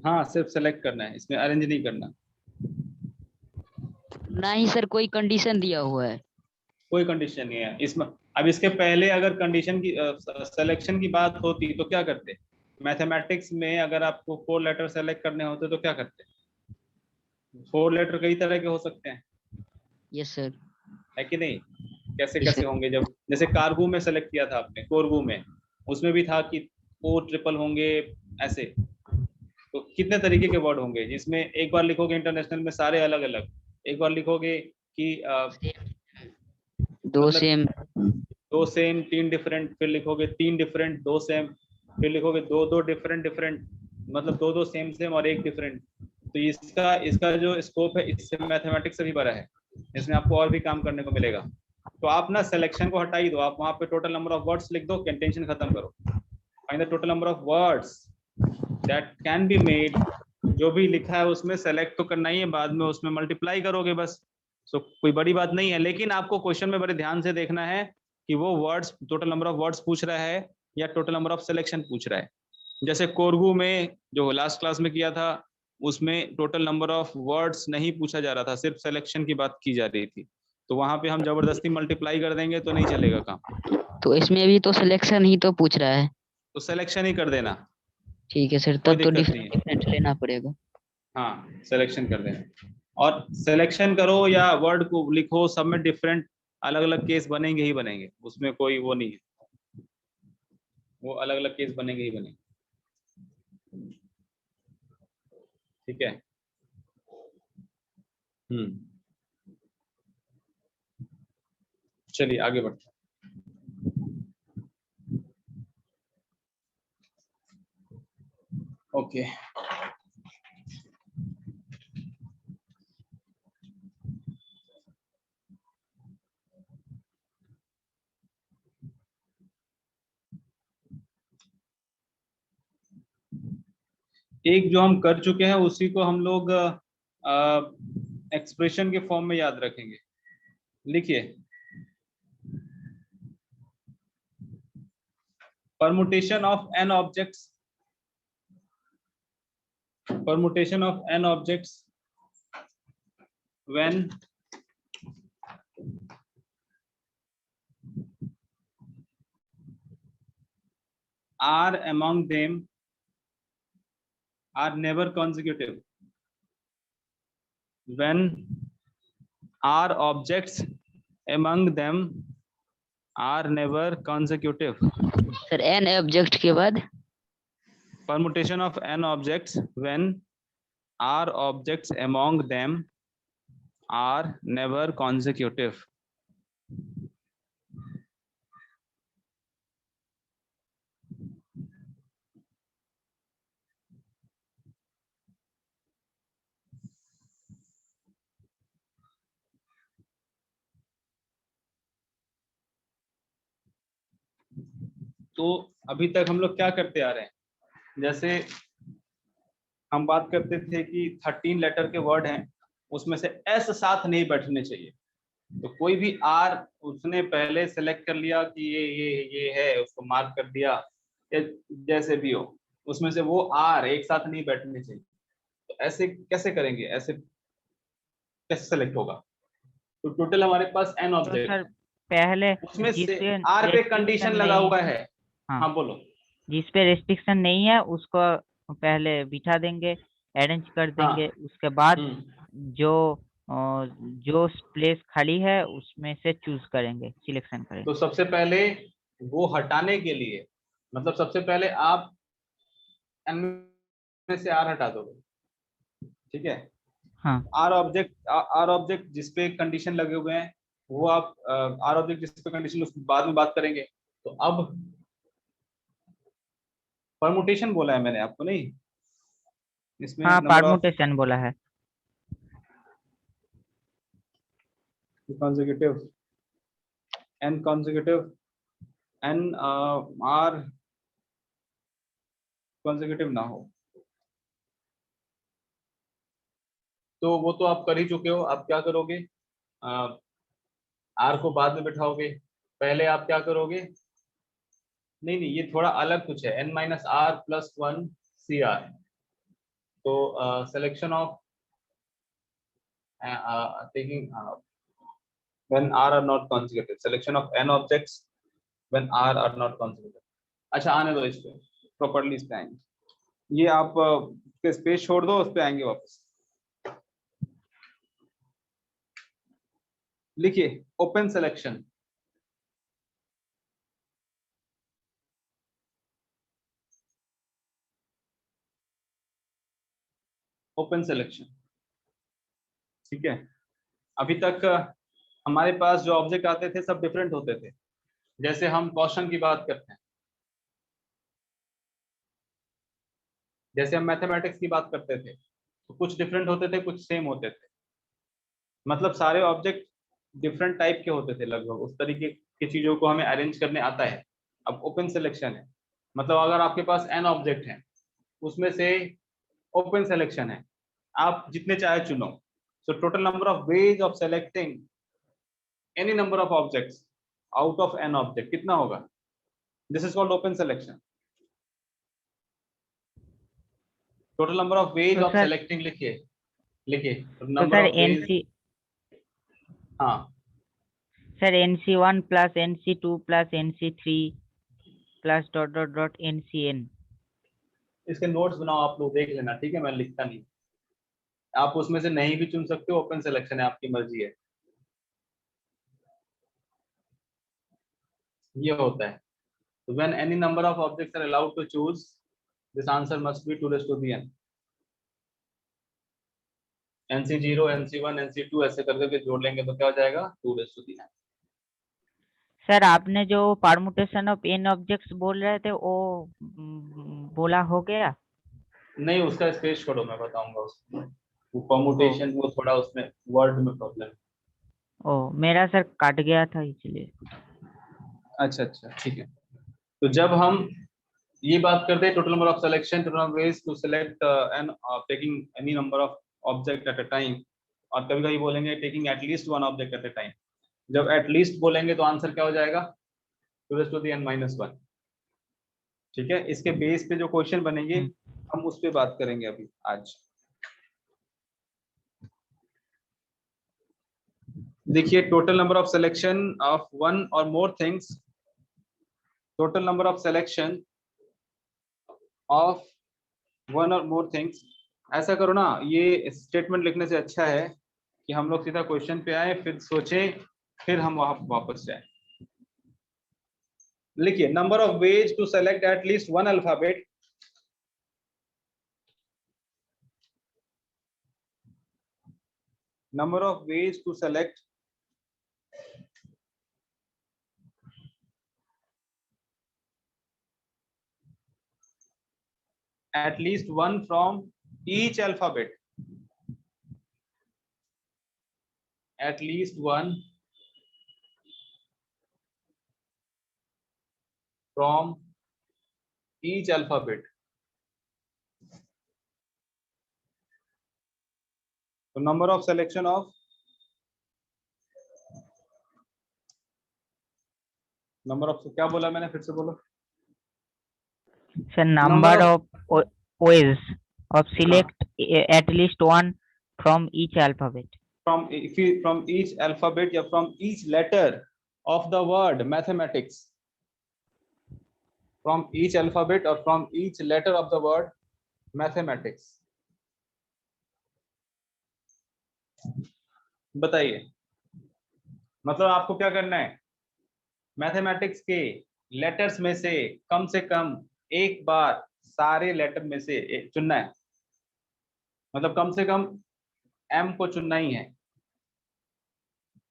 हाँ, सिर्फ सेलेक्ट करना है, इसमें अरेंज नहीं करना। नहीं सर, कोई कंडीशन दिया हुआ है। कोई कंडीशन नहीं है इसमें। अब इसके पहले अगर कंडीशन की सिलेक्शन की बात होती तो क्या करते? मैथमेटिक्स में अगर आपको 4 लेटर सेलेक्ट करने होते तो क्या करते? 4 लेटर कई तरह के हो सकते हैं, यस सर। है कि नहीं? कैसे जी कैसे सर। होंगे? जब जैसे कार्गो में सेलेक्ट किया था आपने, कोरगू में, उसमें भी था कि 4 ट्रिपल होंगे ऐसे। तो कितने तरीके के वर्ड होंगे जिसमें एक बार लिखोगे इंटरनेशनल में सारे अलग अलग, एक बार लिखोगे कि दो मतलब सेम। 2 सेम 3 डिफरेंट, फिर लिखोगे 3 डिफरेंट 2 सेम, फिर लिखोगे 2 डिफरेंट डिफरेंट, मतलब 2 सेम सेम और 1 डिफरेंट। तो इसका इसका जो स्कोप है इससे मैथमेटिक्स से भी बड़ा है, इसमें आपको और भी काम करने को मिलेगा। तो आप ना सिलेक्शन को हटा ही दो, आप वहां पे टोटल नंबर ऑफ वर्ड्स लिख दो, टेंशन खत्म करो। Find the total number of words that can be made, जो भी लिखा है उसमें सेलेक्ट तो करना ही है, बाद में उसमें मल्टीप्लाई करोगे बस। सो कोई बड़ी बात नहीं है, लेकिन आपको क्वेश्चन में बड़े ध्यान से देखना है कि वो words total number of words पूछ रहा है या टोटल नंबर ऑफ सिलेक्शन पूछ रहा है। जैसे कोरगू में जो लास्ट क्लास में किया था उसमें टोटल नंबर ऑफ वर्ड्स नहीं पूछा जा रहा था, सिर्फ सिलेक्शन की बात की जा रही थी। तो वहां पे हम जबरदस्ती मल्टीप्लाई कर देंगे तो नहीं चलेगा काम। तो इसमें भी तो सिलेक्शन ही तो पूछ रहा है। तो सिलेक्शन ही कर देना। ठीक है सर, कोई तब तो दिक्कत नहीं है। डिफरेंट लेना पड़ेगा। हाँ सिलेक्शन कर देना, और सिलेक्शन करो या वर्ड को लिखो, सब में डिफरेंट अलग अलग केस बनेंगे ही बनेंगे, उसमें कोई वो नहीं है, वो अलग अलग केस बनेंगे ही बनेंगे। ठीक है। चलिए आगे बढ़ते हैं। ओके एक जो हम कर चुके हैं उसी को हम लोग एक्सप्रेशन के फॉर्म में याद रखेंगे। लिखिए, permutation of n objects when r among them are never consecutive, when r objects among them are never consecutive। Sir n object के बाद permutation of n objects when r objects among them are never consecutive। तो अभी तक हम लोग क्या करते आ रहे हैं, जैसे हम बात करते थे कि 13 लेटर के वर्ड हैं, उसमें से एस साथ नहीं बैठने चाहिए। तो कोई भी आर उसने पहले सेलेक्ट कर लिया कि ये है, उसको मार्क कर दिया, जैसे भी हो, उसमें से वो आर एक साथ नहीं बैठने चाहिए। तो ऐसे कैसे करेंगे, ऐसे कैसे सेलेक्ट होगा? तो टोटल हमारे पास एन ऑब्जेक्ट है, पहले उसमें से आर पे कंडीशन लगा हुआ है। हाँ बोलो। जिस पे रेस्ट्रिक्शन नहीं है उसको पहले बिठा देंगे, अरेंज कर देंगे। उसके बाद जो प्लेस खाली है उसमें से चूज करेंगे, सिलेक्शन करेंगे। तो सबसे पहले वो हटाने के लिए, मतलब सबसे पहले आप एन में से आर हटा दोगे, ठीक है। हाँ। आर ऑब्जेक्ट जिसपे कंडीशन लगे हुए हैं वो आप आर ऑब्जेक्ट जिसपे कंडीशन, उसके बाद में बात करेंगे। तो अब परमुटेशन बोला है मैंने आपको, नहीं इसमें? हाँ, परमुटेशन बोला है। consecutive n consecutive n r consecutive ना हो, तो वो तो आप कर ही चुके हो। आप क्या करोगे, आर को बाद में बिठाओगे, पहले आप क्या करोगे, नहीं ये थोड़ा अलग कुछ है, n minus r plus 1 C r. तो selection of taking when r are not consecutive, selection of n objects when r are not consecutive। अच्छा आने दो, इस पे प्रॉपर्ली इस पे आएंगे, ये आप स्पेस छोड़ दो, उस पे आएंगे वापस। लिखिए ओपन सिलेक्शन, ओपन सिलेक्शन, ठीक है। अभी तक हमारे पास जो ऑब्जेक्ट आते थे सब डिफरेंट होते थे। जैसे हम क्वेश्चन की बात करते हैं, जैसे हम मैथमेटिक्स की बात करते थे, तो कुछ डिफरेंट होते थे, कुछ सेम होते थे, मतलब सारे ऑब्जेक्ट डिफरेंट टाइप के होते थे लगभग। उस तरीके की चीजों को हमें अरेंज करने आता है। अब ओपन सिलेक्शन है, मतलब अगर आपके पास n ऑब्जेक्ट है, उसमें से ओपन सिलेक्शन है, आप जितने चाहे चुनो। So total number of ways of selecting any number of objects out of n object कितना होगा? This is called open selection. Total number of veg तो ऑफ सर सेलेक्टिंग लिखिए, लिखिए तो नंबर सर ऑफ वेज। हाँ, sir NC1 plus NC2 plus NC3 plus dot dot dot NCN। इसके notes बनाओ आप लोग, देख लेना, ठीक है? मैं लिखता नहीं। आप उसमें से नहीं भी चुन सकते हो, ओपन सिलेक्शन है, आपकी मर्जी है। ये होता है। तो when any number of objects are allowed to choose, this answer must be 2 raised to the n। NC0 NC1 NC2 ऐसे कर करके जोड़ लेंगे तो क्या हो जाएगा? 2 raised to the n। Sir आपने जो परमुटेशन ऑफ n ऑब्जेक्ट्स बोल रहे थे वो बोला हो गया? नहीं, उसका स्पेस छोड़ो, मैं बताऊंगा उसको। वो ओ परमुटेशन वो थोड़ा उसमें वर्ड में प्रॉब्लम है। ओ मेरा सर काट गया था इसलिए। अच्छा अच्छा, ठीक है। तो जब हम ये बात करते हैं total number of selection, total number ways to select and taking any number of object at a time, और कभी कभी बोलेंगे taking at least one object at a time. जब एटलीस्ट बोलेंगे तो आंसर क्या हो जाएगा? 2 raised to the n minus 1। ठीक है, इसके बेस पे जो क्वेश्चन बनेंगे हम्म, हम उस पे बात करेंगे अभी आज। देखिए, total number of selection of one or more things, total number of selection of one or more things. ऐसा करो ना, ये स्टेटमेंट लिखने से अच्छा है कि हम लोग सीधा क्वेश्चन पे आए, फिर सोचें, फिर हम वहां वापस जाए। लिखिए, number of ways to select at least one alphabet, number of ways to select at least one from each alphabet, at least one from each alphabet। तो number of selection of, number of क्या बोला मैंने, फिर से बोलो। Sir number number of, of ways of हाँ, select at least one from each alphabet। from each alphabet या from each letter of the word mathematics, from each alphabet or from each letter of the word mathematics। बताइए, मतलब आपको क्या करना है? Mathematics के letters में से कम एक बार सारे लेटर में से एक चुनना है, मतलब कम से कम एम को चुनना ही है,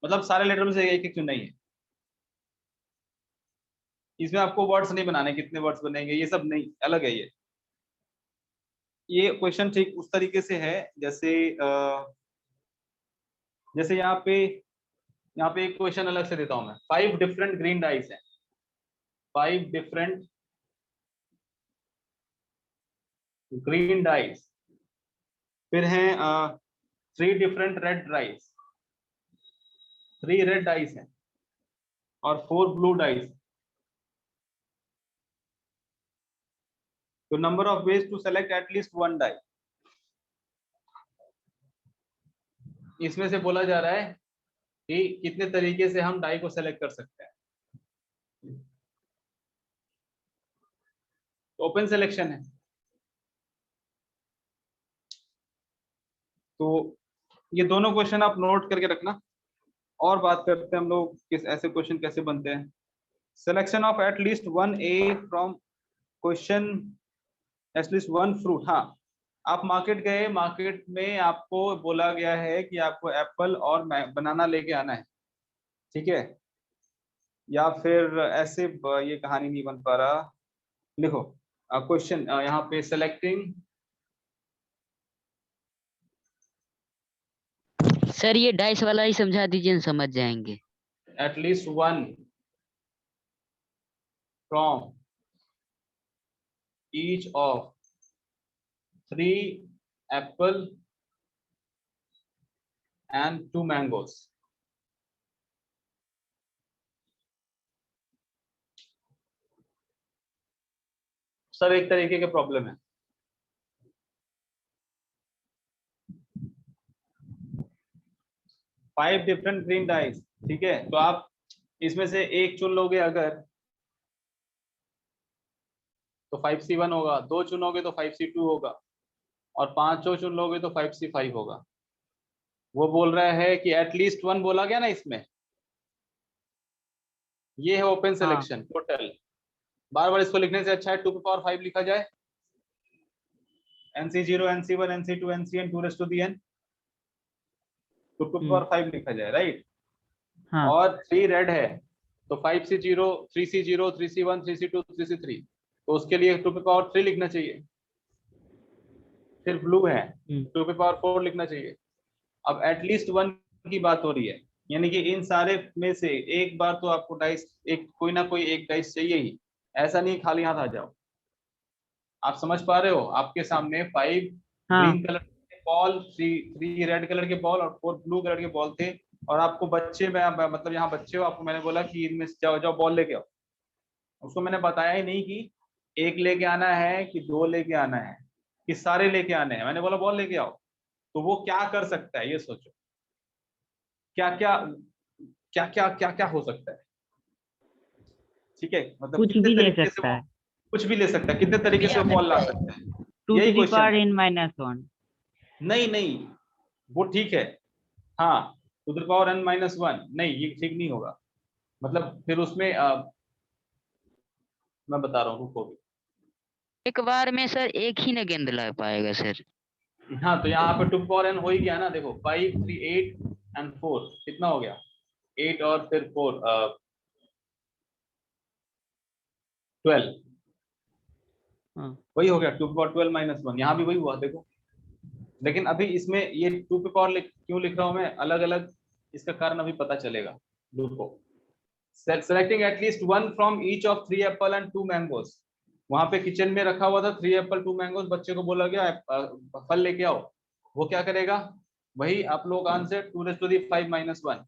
मतलब सारे लेटर में से एक एक चुनना ही है। इसमें आपको वर्ड्स नहीं बनाने, कितने वर्ड्स बनेंगे ये सब नहीं, अलग है ये क्वेश्चन ठीक उस तरीके से है जैसे जैसे यहाँ पे एक क्वेश्चन अलग से देता हूं मैं। 5 डिफरेंट ग्रीन डाइस है, 5 डिफरेंट ग्रीन डाइस, फिर हैं 3 different red dice, 3 red dice हैं, और 4 ब्लू डाइस। तो number of ways to select at least one die, इसमें से बोला जा रहा है कि कितने तरीके से हम डाई को सेलेक्ट कर सकते हैं। ओपन सिलेक्शन है। तो ये दोनों क्वेश्चन आप नोट करके रखना, और बात करते हैं हम लोग किस ऐसे क्वेश्चन कैसे बनते हैं। Selection of at least one A from question, at least one fruit. हाँ, आप मार्केट गए, मार्केट में आपको बोला गया है कि आपको एप्पल और बनाना लेके आना है, ठीक है? या फिर ऐसे ये कहानी नहीं बन पा रहा, लिखो क्वेश्चन यहाँ पे, सेलेक्टिंग सर ये डाइस वाला ही समझा दीजिए, समझ जाएंगे। At least one from each of 3 Apple and 2 mangoes. Sir एक तरीके के प्रॉब्लम है। फाइव डिफरेंट ग्रीन डाइस, ठीक है, तो आप इसमें से एक चुन लोगे अगर, तो 5C1 होगा, 2 चुनोगे तो 5C2 होगा, और 5 चुन लोगे तो 5C5 होगा। वो बोल रहा है कि एटलीस्ट 1 बोला गया ना इसमें, ये है ओपन सिलेक्शन टोटल। बार बार इसको लिखने से अच्छा है 2 की पावर 5 लिखा जाए, NC0 NC1 NC2 NCn 2 raised to the n, तो 2 की पावर 5 लिखा जाए, राइट। हाँ और 3 रेड है तो 5C0 3C0 3C1 3C2 3C3, तो उसके लिए 2 की पावर 3 लिखना चाहिए। फिर ब्लू है 2 की पावर 4 लिखना चाहिए। अब एटलीस्ट 1 की बात हो रही है, यानी कि इन सारे में से एक बार तो आपको डाइस, एक कोई ना कोई एक डाइस चाहिए ही, ऐसा नहीं खाली हाथ आ जाओ। आप समझ पा रहे हो, आपके सामने 5 ग्रीन कलर के बॉल, 3 रेड कलर के बॉल और 4 ब्लू कलर के बॉल थे, और आपको बच्चे में मतलब यहाँ बच्चे हो, आपको मैंने बोला कि इनमें से जाओ जाओ बॉल लेके आओ। उसको मैंने बताया ही नहीं कि एक लेके आना है कि 2 लेके आना है कि सारे लेके आने हैं, मैंने बोला बॉल लेके आओ। तो वो क्या कर सकता है ये सोचो, क्या क्या क्या क्या क्या क्या हो सकता है, ठीक है, मतलब कुछ कितने भी ले तरीके से सकता वो है। कुछ भी ले सकता है, कितने तरीके से वो बॉल ला सकता है, 2 यही to the क्वेश्चन power है। n minus 1। नहीं नहीं, वो ठीक है, हाँ, to the power n minus 1 नहीं, ये ठीक नहीं होगा। मतलब फिर उसमें मैं बता रहा हूँ, रुको भी। एक बार में सर एक ही ना गेंद ला पाएगा सर। हाँ, तो यहाँ पे 2 पावर n हो ही गया ना, देखो 5 3 8 एंड 4 कितना हो गया, 8 और फिर 4 12, वही हो गया 2 पावर 12 माइनस 1, यहाँ भी वही हुआ देखो। लेकिन अभी इसमें ये 2 पे पावर क्यों लिख रहा हूँ मैं अलग अलग, इसका कारण अभी पता चलेगा। देखो, selecting at least 1 from each of 3 Apple and 2 mangoes, वहां पे किचन में रखा हुआ था 3 एप्पल 2 मैंगोस, बच्चे को बोला गया फल लेके आओ, वो क्या करेगा, वही आप लोग answer 2 raised to the 5 minus 1,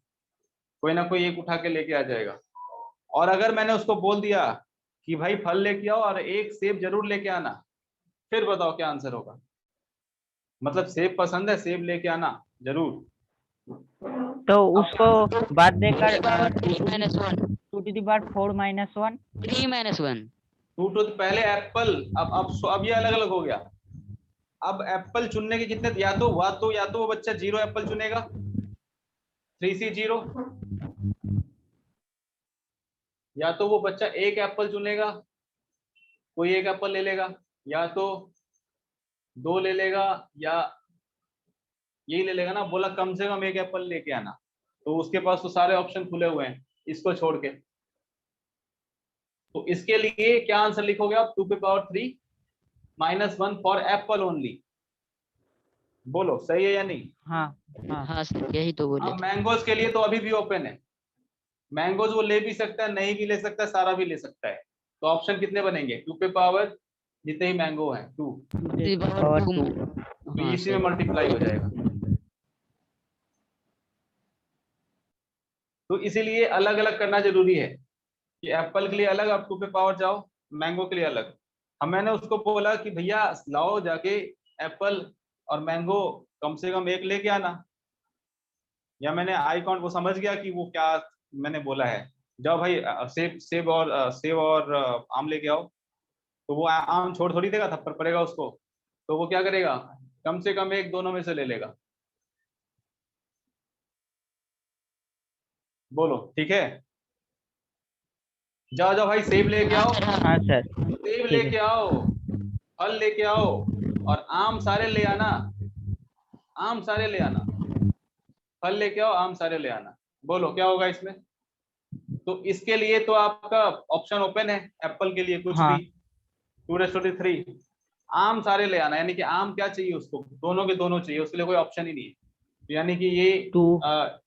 कोई ना कोई एक उठा के लेके आ जाएगा। और अगर मैंने उसको बोल दिया कि भाई फल लेके आओ और एक सेब जरूर लेके आना, फिर बताओ क्या आंसर होगा। मतलब सेब पसंद है, सेब लेके आना जरूर। तो उसको बाद देकर 3 minus 1 2 to the power 4 minus 1। 3 minus 1 2 to पहले एप्पल, अब ये अलग अलग हो गया। अब एप्पल चुनने के कितने, या तो वो बच्चा 0 एप्पल चुनेगा 3C0, या तो वो बच्चा एक एप्पल चुनेगा, कोई एक एप्पल ले लेगा, या तो 2 ले लेगा, या यही ले लेगा ना, बोला कम से कम एक एप्पल लेके आना, तो उसके पास तो सारे ऑप्शन खुले हुए हैं इसको छोड़ के। तो इसके लिए क्या आंसर लिखोगे आप, 2 पे power 3 minus 1 for Apple only. बोलो सही है या नहीं। हाँ सर यही तो बोले अब थे। मैंगोज के लिए तो अभी भी ओपन है, मैंगोज वो ले भी सकता है, नहीं भी ले सकता है, सारा भी ले सकता है। तो ऑप्शन कितने बनेंगे, 2 पे पावर जितने ही मैंगो है 2, तो इसी में मल्टीप्लाई हो जाएगा। तो इसीलिए अलग अलग करना जरूरी है कि एप्पल के लिए अलग आप 2 पे पावर जाओ, मैंगो के लिए अलग। अब मैंने उसको बोला कि भैया लाओ जाके एप्पल और मैंगो कम से कम एक लेके आना, या मैंने आई काउंट, वो समझ गया कि वो क्या मैंने बोला है, जाओ भाई सेब और आम लेके आओ। तो वो आम छोड़ थोड़ी देगा, थप्पड़ पड़ेगा उसको, तो वो क्या करेगा, कम से कम एक दोनों में से ले लेगा। बोलो ठीक है, जाओ जाओ भाई सेब लेके आओ, हाँ सर सेब लेके आओ, फल लेके आओ, और आम सारे ले आना, आम सारे ले आना, फल लेके आओ, आम सारे ले आना। बोलो क्या होगा इसमें। तो इसके लिए तो आपका ऑप्शन ओपन है, एप्पल के लिए कुछ भी 2 raised to the 3, आम सारे ले आना, यानी कि आम क्या चाहिए उसको, दोनों के दोनों चाहिए, उसके लिए कोई ऑप्शन ही नहीं है। यानी कि ये 2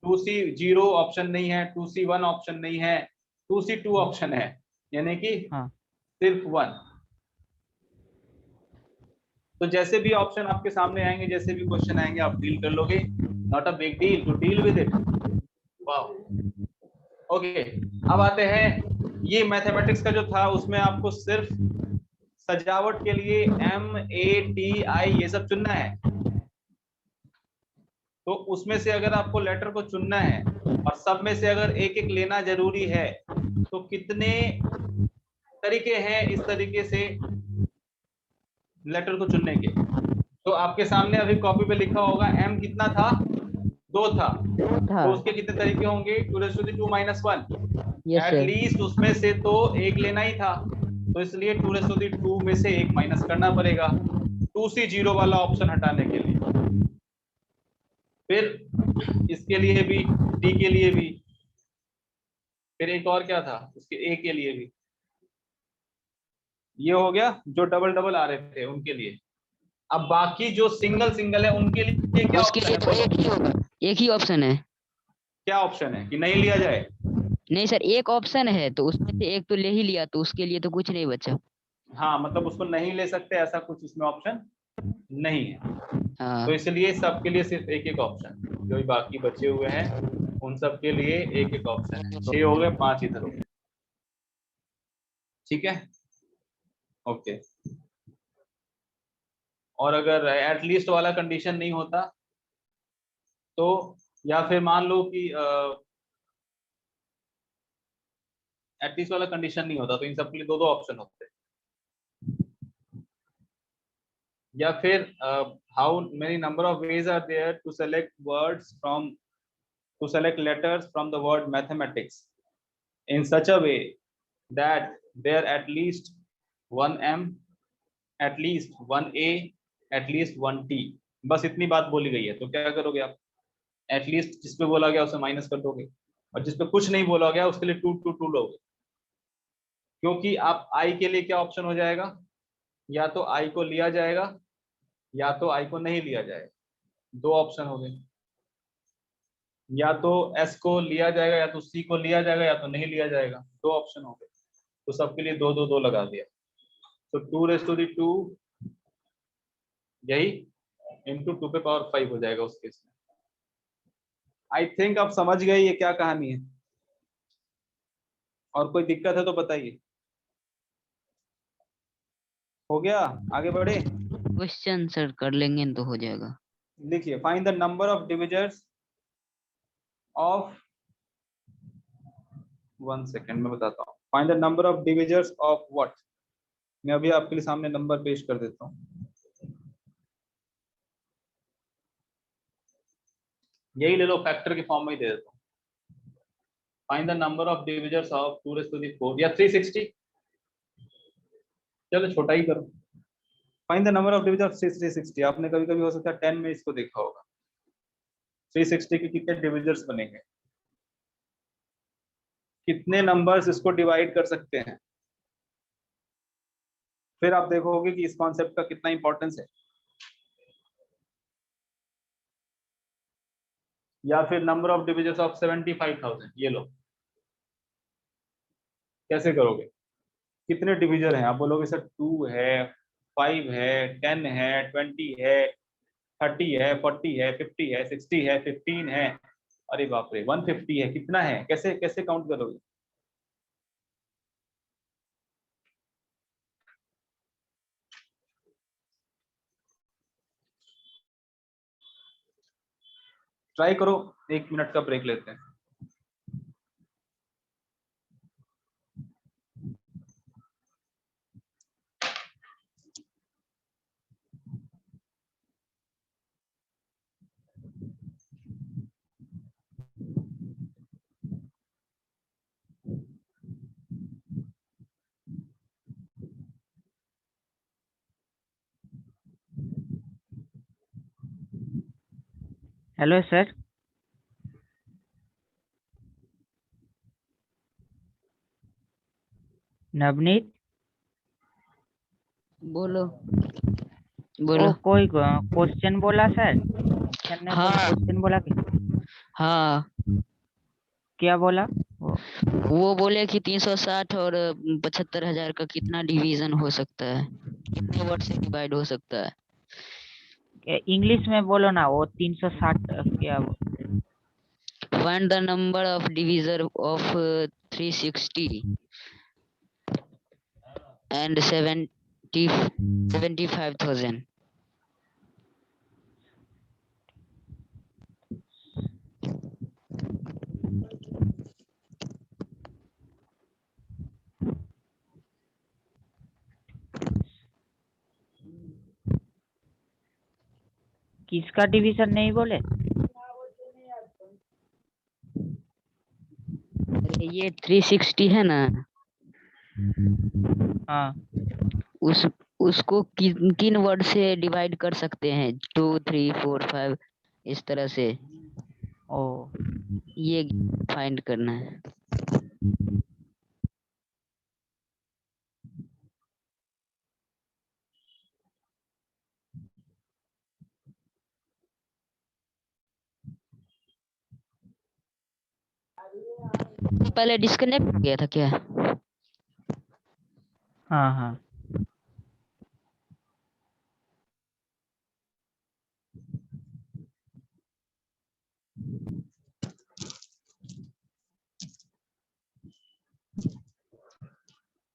2C0 ऑप्शन नहीं है, 2C1 ऑप्शन नहीं है, 2C2 ऑप्शन है, यानी कि हाँ सिर्फ 1। तो जैसे भी ऑप्शन आपके सामने आएंगे, जैसे भी क्वेश्चन आएंगे, आप डील कर लोगे, not a big deal to deal with it. Wow, okay. अब आते हैं, ये मैथमेटिक्स का जो था उसमें आपको सिर्फ सजावट के लिए MATI ये सब चुनना है। तो उसमें से अगर आपको लेटर को चुनना है और सब में से अगर एक एक लेना जरूरी है, तो कितने तरीके हैं इस तरीके से लेटर को चुनने के? तो आपके सामने अभी कॉपी पे लिखा होगा, M कितना था? 2 था। था। तो उसके कितने तरीके होंगे? 2⁻²-1। Yes sir. एटलीस्ट उसमें से तो एक लेना ही था, तो इसलिए 2⁻² में से एक माइनस करना पड़ेगा 2C0 वाला ऑप्शन हटाने के लिए। फिर इसके लिए भी, D के लिए भी, फिर एक और क्या था उसके A के लिए भी। ये हो गया जो डबल डबल आ रहे थे उनके लिए। अब बाकी जो सिंगल सिंगल है उनके लिए क्या उसके ऑप्शन लिए है? तो एक ही होगा, एक ही ऑप्शन है। क्या ऑप्शन है कि नहीं लिया जाए? नहीं सर, एक ऑप्शन है तो उसमें से एक तो ले ही लिया, तो उसके लिए तो कुछ नहीं बचा। हाँ, मतलब उसको नहीं ले सकते, ऐसा कुछ इसमें ऑप्शन नहीं है। तो हाँ इसलिए सबके लिए सिर्फ एक एक ऑप्शन, जो भी बाकी बचे हुए हैं उन सब के लिए एक एक ऑप्शन है। 6 हो गए, 5 इधर हो गए। ठीक है, ओके। और अगर एटलीस्ट वाला कंडीशन नहीं होता तो, या फिर मान लो कि एटलीस्ट वाला कंडीशन नहीं होता, तो इन सब के लिए दो दो ऑप्शन होते हैं। या फिर how many number of ways are there to select words from, to select letters from the word mathematics in such a way that there at least one M, at least one A, at least one T। बस इतनी बात बोली गई है, तो क्या करोगे आप? एटलीस्ट जिस पे बोला गया उसे माइनस कर दोगे, और जिस पे कुछ नहीं बोला गया उसके लिए 2 लोगे। क्योंकि आप I के लिए क्या ऑप्शन हो जाएगा? या तो I को लिया जाएगा या तो I को नहीं लिया जाएगा, दो ऑप्शन हो गए। या तो S को लिया जाएगा, या तो C को लिया जाएगा, या तो नहीं लिया जाएगा, दो ऑप्शन हो गए। तो सबके लिए दो दो दो लगा दिया, तो 2⁻², यही इंटू 2⁵ हो जाएगा उस केस में। आई थिंक आप समझ गए ये क्या कहानी है। और कोई दिक्कत है तो बताइए। हो गया, आगे बढ़े। क्वेश्चन सर कर लेंगे तो हो जाएगा। लिखिए, find the number of divisors of, 1 second में बताता हूँ। Find the number of divisors of what. मैं अभी आपके लिए सामने नंबर पेश कर देता हूँ। यही ले लो, फैक्टर के फॉर्म में ही दे देता हूँ। Find the number of divisors of 2⁻4 या 360। चलो छोटा ही करो। Find the number of divisors of 360। आपने कभी कभी हो सकता है 10 में इसको देखा होगा। 360 के कितने डिविजर्स बनेंगे, कितने नंबर्स इसको डिवाइड कर सकते हैं। फिर आप देखोगे कि इस कॉन्सेप्ट का कितना इंपॉर्टेंस है। या फिर नंबर ऑफ डिविजर्स ऑफ 75,000, ये लो। कैसे करोगे? कितने डिविजर हैं? आप बोलोगे सर 2 है, 5 है, 10 है, 20 है, 30 है, 40 है, 50 है, 60 है, 15 है, अरे बाप रे 150 है, कितना है? कैसे कैसे काउंट करोगे? ट्राई करो, 1 मिनट का ब्रेक लेते हैं। Hello sir. नवनीत। बोलो। बोलो। कोई क्वेश्चन बोला सर? सर ने कोई हाँ क्वेश्चन बोला कि हाँ, क्या बोला वो? वो बोले कि 360 और 75,000 का कितना डिवीजन हो सकता है, कितने वर्ड से डिवाइड हो सकता है। इंग्लिश में बोलो ना, वो 360 क्या वो? Find the number of divisor of 360 and 75,000। किसका डिवीजन नहीं बोले? अरे ये 360 है ना, हाँ। उसको किन किन वर्ड से डिवाइड कर सकते हैं, 2 3 4 5 इस तरह से, ओ, ये फाइंड करना है। पहले डिस्कनेक्ट हो गया था क्या? हाँ हाँ।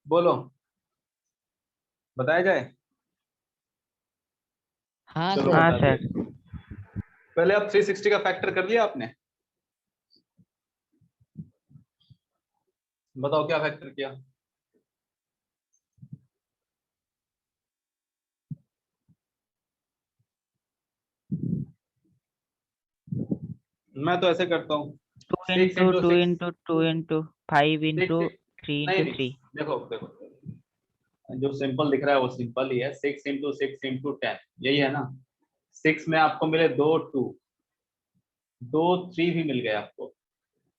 बोलो, बताया जाए? हाँ चलो सर। हाँ बताते सर। हैं। पहले आप 360 का फैक्टर कर लिया आपने? बताओ क्या फैक्टर किया? मैं तो ऐसे करता हूँ, 2 six into into 2 six into 2 into 5 into six 3 नहीं इंटू नहीं, 3। देखो देखो, जो सिंपल दिख रहा है वो सिंपल ही है, 6 इंटू 10, यही है ना। 6 में आपको मिले 2 2, 2 3 भी मिल गए आपको,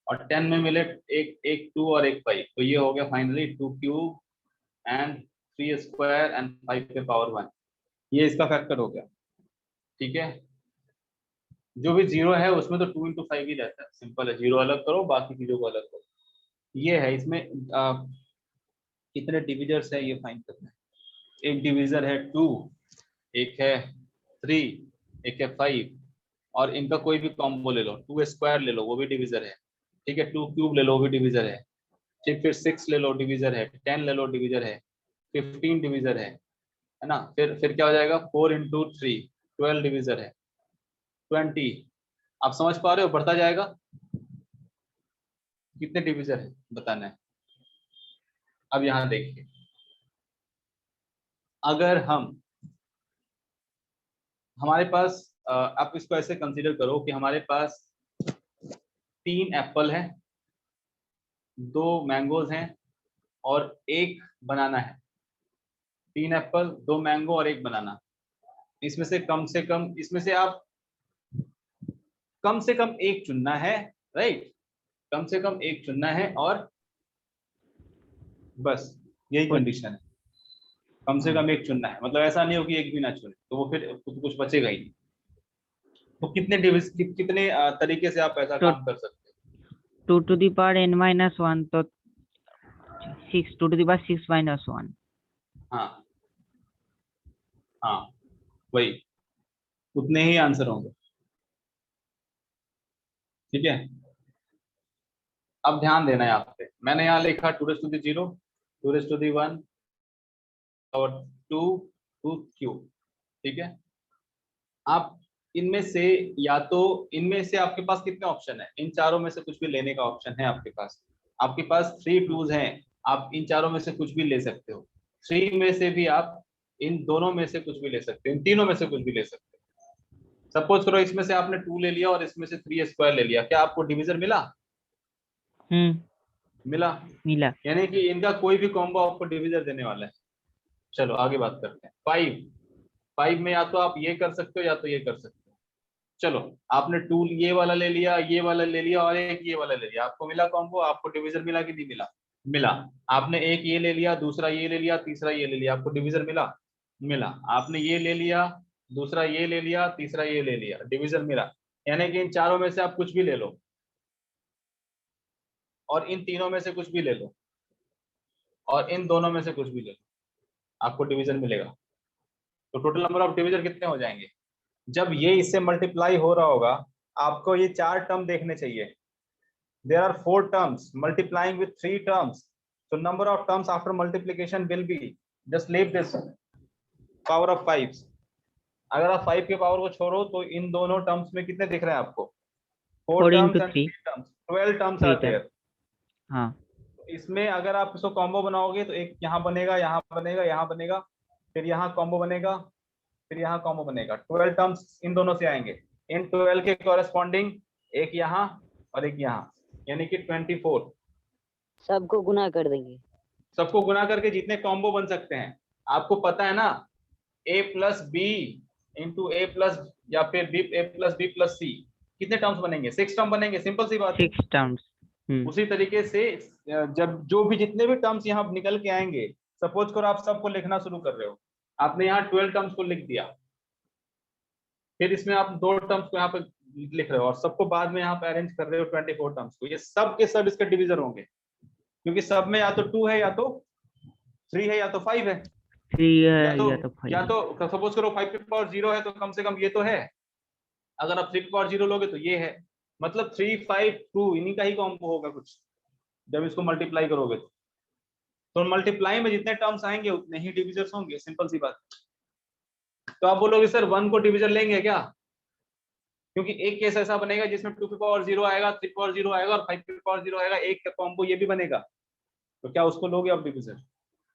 और 10 में मिले एक एक 2 और एक 5, तो ये हो गया finally 2 cube and 3 square and 5 के पावर 1। ये इसका फैक्टर हो गया, ठीक है। जो भी जीरो है उसमें तो 2 इंटू 5 ही रहता है, सिंपल है, जीरो अलग करो बाकी चीजों को अलग करो। ये है इसमें कितने डिविजर्स है ये फाइंड करना है। एक डिविजर है 2, एक है 3, एक है 5, और इनका कोई भी कॉम्बो ले लो, 2 स्क्वायर ले लो वो भी डिविजर है, ठीक है, 2 क्यूब ले लो वो भी डिविजर है, ठीक, फिर 6 ले लो डिविजर है, 10 ले लो डिविजर है, 15 डिविजर है ना, फिर क्या हो जाएगा, 4 इंटू 3, 12 डिविजर है, 20। आप समझ पा रहे हो, बढ़ता जाएगा। कितने डिविजर है बताना है। अब यहाँ देखिए, अगर हमारे पास आप इसको ऐसे कंसीडर करो कि हमारे पास 3 एप्पल है, 2 मैंगोज हैं और एक बनाना है। 3 एप्पल, 2 मैंगो और एक बनाना। इसमें से कम इसमें से आप कम से कम एक चुनना है, राइट, कम से कम एक चुनना है, और बस यही कुछ। कंडीशन है, कम से हाँ। कम एक चुनना है, मतलब ऐसा नहीं हो कि एक भी ना चुने, तो वो फिर कुछ बचेगा ही नहीं। तो कितने तरीके से आप ऐसा तो काम कर सकते 2 to the power n minus 1, तो 6, 2 to the power 6 minus 1। हो। हाँ हाँ, वही, उतने ही आंसर होंगे, ठीक है। अब ध्यान देना है यहाँ पे, मैंने यहाँ लिखा 2 raised to the 0, 2 raised to the 1 और 2 2 क्यूब, ठीक है। आप इनमें से, या तो इनमें से आपके पास कितने ऑप्शन है, इन चारों में से कुछ भी लेने का ऑप्शन है आपके पास। आपके पास 3 2s हैं, आप इन चारों में से कुछ भी ले सकते हो। 3 में से भी आप इन दोनों में से कुछ भी ले सकते हो, इन तीनों में से कुछ भी ले सकते हो। सपोज करो इसमें से आपने 2 ले लिया और इसमें से 3 स्क्वायर ले लिया, क्या आपको डिविजन मिला? मिला। मिला। यानी कि इनका कोई भी कॉम्बो आपको डिविजन देने वाला है। चलो आगे बात करते हैं। 5 में या तो आप ये कर सकते हो या तो ये कर सकते हो। चलो, आपने 2 ये वाला ले लिया, ये वाला ले लिया और एक ये वाला ले लिया, आपको मिला कॉम्बो, आपको डिवीजन मिला कि नहीं मिला? मिला। आपने एक ये ले लिया, दूसरा ये ले लिया, तीसरा ये ले लिया, आपको डिवीजन मिला? मिला, आपने ये ले लिया, दूसरा ये ले लिया, तीसरा ये ले लिया, डिवीजन मिला। यानी कि इन चारों में से आप कुछ भी ले लो और इन तीनों में से कुछ भी ले लो और इन दोनों में से कुछ भी ले लो, आपको डिवीजन मिलेगा। तो टोटल नंबर ऑफ डिवीजन कितने हो जाएंगे? जब ये इससे मल्टीप्लाई हो रहा होगा, आपको ये 4 टर्म देखने चाहिए। There are 4 terms multiplying with 3 terms, so number of terms after multiplication will be, just leave this power of 5। अगर आप 5 के पावर को छोड़ो तो इन दोनों टर्म्स में कितने दिख रहे हैं आपको? 4 4 terms into and 3 3 terms, 12 terms three are there. हाँ इसमें अगर आप इसको कॉम्बो बनाओगे तो एक यहाँ बनेगा, यहाँ बनेगा, यहाँ बनेगा, फिर यहाँ कॉम्बो बनेगा, फिर यहाँ कॉम्बो बनेगा। 12 टर्म्स इन दोनों से आएंगे। इन 12 के कॉरेस्पॉन्डिंग एक यहाँ और एक यहाँ, यानी कि 24। सबको गुना कर देंगे। सबको गुना करके जितने कॉम्बो बन सकते हैं, आपको पता है ना, a plus B into A plus या फिर B A plus B plus C, कितने टर्म्स बनेंगे? 6 टर्म बनेंगे, सिंपल सी बात है। 6 terms। उसी तरीके से जब जो भी जितने भी टर्म्स यहाँ निकल के आएंगे, सपोज करो आप सबको लिखना शुरू कर रहे हो, आपने यहाँ 12 टर्म्स को लिख दिया, फिर इसमें आप 2 टर्म्स को यहाँ पे लिख रहे हो और सबको बाद में यहाँ पे अरेंज कर रहे हो 24 टर्म्स को। ये सब के सब इसके डिवीजन होंगे, क्योंकि सब में या तो 2 है, या तो 3 है, या तो 5 है, 3 या है तो या तो 5 या तो सपोज करो 5 की पावर 0 है तो कम से कम ये तो है। अगर आप 3 की पावर 0 लोगे तो ये है, मतलब 3 5 2 इन्हीं का ही कॉम्बो होगा कुछ, जब इसको मल्टीप्लाई करोगे तो मल्टीप्लाई में जितने टर्म्स आएंगे उतने ही डिविजर्स होंगे, सिंपल सी बात। तो आप बोलोगे सर 1 को डिविजन लेंगे क्या? क्योंकि एक केस ऐसा बनेगा जिसमें 2 की पावर 0 आएगा, 3 की पावर 0 आएगा और 5 की पावर 0 आएगा, एक का कॉम्बो ये भी बनेगा, तो क्या उसको लोगे आप डिविजन?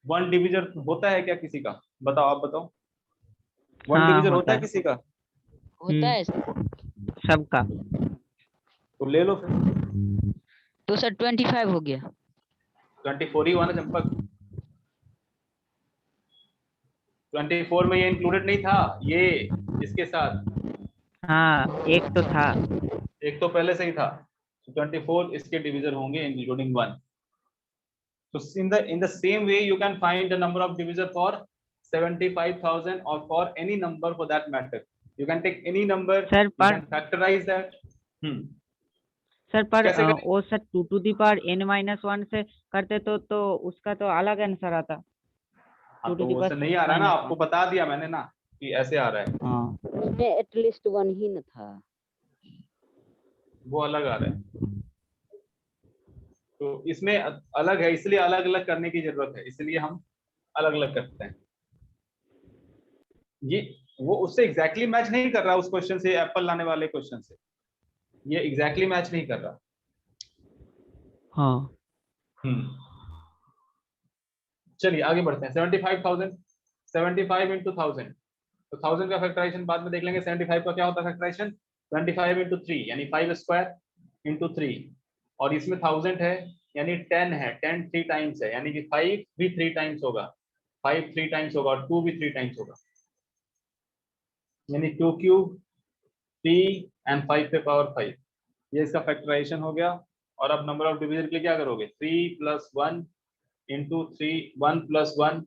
1 डिविजन होता है क्या किसी का? बताओ, आप बताओ, 1 हाँ डिविजन होता होता है है किसी का? होता है सबका। तो ले लो फिर। तो सर 25 हो गया। 24 ही हुआ ना चंपक। 24 में ये इंक्लूडेड नहीं था, ये इसके साथ हाँ एक तो था। एक तो पहले से ही था, तो 24 इसके डिवीजन होंगे including 1। So in the same way you can find the number of divisor for 75,000 or for any number for that matter. You can take any number, Sir, you can factorize that. Sir पर कैसे करें? वो sir 2 to the power n-1 से करते तो उसका तो अलग आंसर आता। हाँ, 2 तो to the वो power नहीं आ रहा ना, 6 आपको बता दिया मैंने ना कि ऐसे आ रहा है। हाँ उसमें एटलीस्ट 1 ही न था, वो अलग आ रहा है, तो इसमें अलग है, इसलिए अलग अलग करने की जरूरत है, इसलिए हम अलग अलग करते हैं। ये वो उससे एग्जैक्टली मैच नहीं कर रहा उस क्वेश्चन से, एप्पल लाने वाले क्वेश्चन से ये एग्जैक्टली मैच नहीं कर रहा। हाँ चलिए आगे बढ़ते हैं। 75,000, 75 इंटू 1000, तो 1000 का फैक्टराइजेशन बाद में देख लेंगे। 75 का क्या होता है फैक्टराइजेशन? 25 इंटू 3 यानी 5 स्क्वायर इंटू 3, और इसमें 1000 है यानी 10 है, 10 3 टाइम्स है, यानी कि 5 भी 3 टाइम्स होगा, 5 3 टाइम्स होगा और 2 भी 3 टाइम्स होगा, यानी 2 क्यूब 3 एंड 5 पे पावर 5। ये इसका फैक्टराइजेशन हो गया। और अब नंबर ऑफ डिवीजन के लिए क्या करोगे? 3 plus 1 into 3, 1 plus 1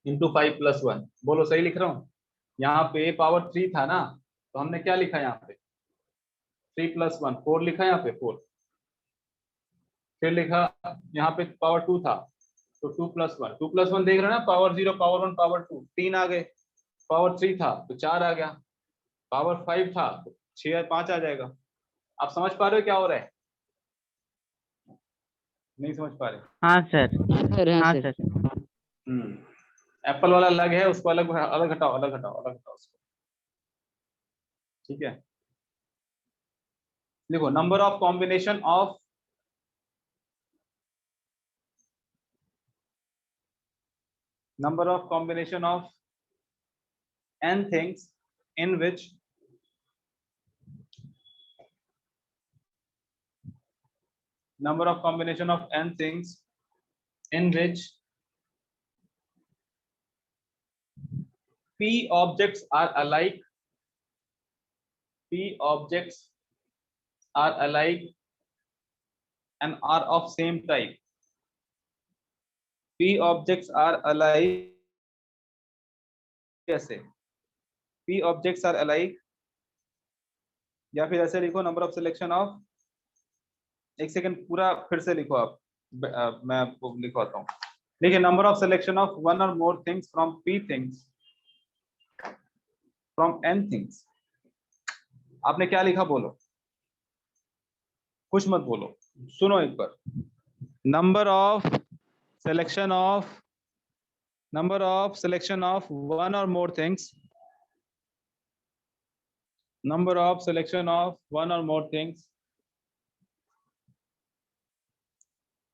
into 5 plus 1। बोलो सही लिख रहा हूँ? यहाँ पे पावर 3 था ना, तो हमने क्या लिखा यहाँ पे? 3 प्लस 1 4 लिखा यहाँ पे 4। फिर लिखा यहाँ पे पावर 2 था, तो 2 प्लस 1, 2 प्लस 1 देख रहे हो ना, पावर 0 पावर 1 पावर 2 3 आ गए। पावर 3 था तो 4 आ गया, पावर 5 था तो 6 5 आ जाएगा। आप समझ पा रहे हो क्या हो रहा है? नहीं समझ पा रहे? हाँ सर हाँ हाँ सर। सर एप्पल वाला अलग है, उसको अलग अलग हटाओ, अलग हटाओ, अलग हटाओ उसको, ठीक है। देखो number of combination of n things in which number of combination of n things in which p objects are alike, p objects are alike and are of same type, p objects are alike कैसे, P objects are alike, या फिर ऐसे लिखो number of selection of, एक second पूरा फिर से लिखो आप, मैं आपको लिखवाता हूँ। देखिए, number of selection of one or more things from P things from N things. आपने क्या लिखा बोलो, कुछ मत बोलो, सुनो एक बार। Number of selection of one or more things, number of selection of one or more things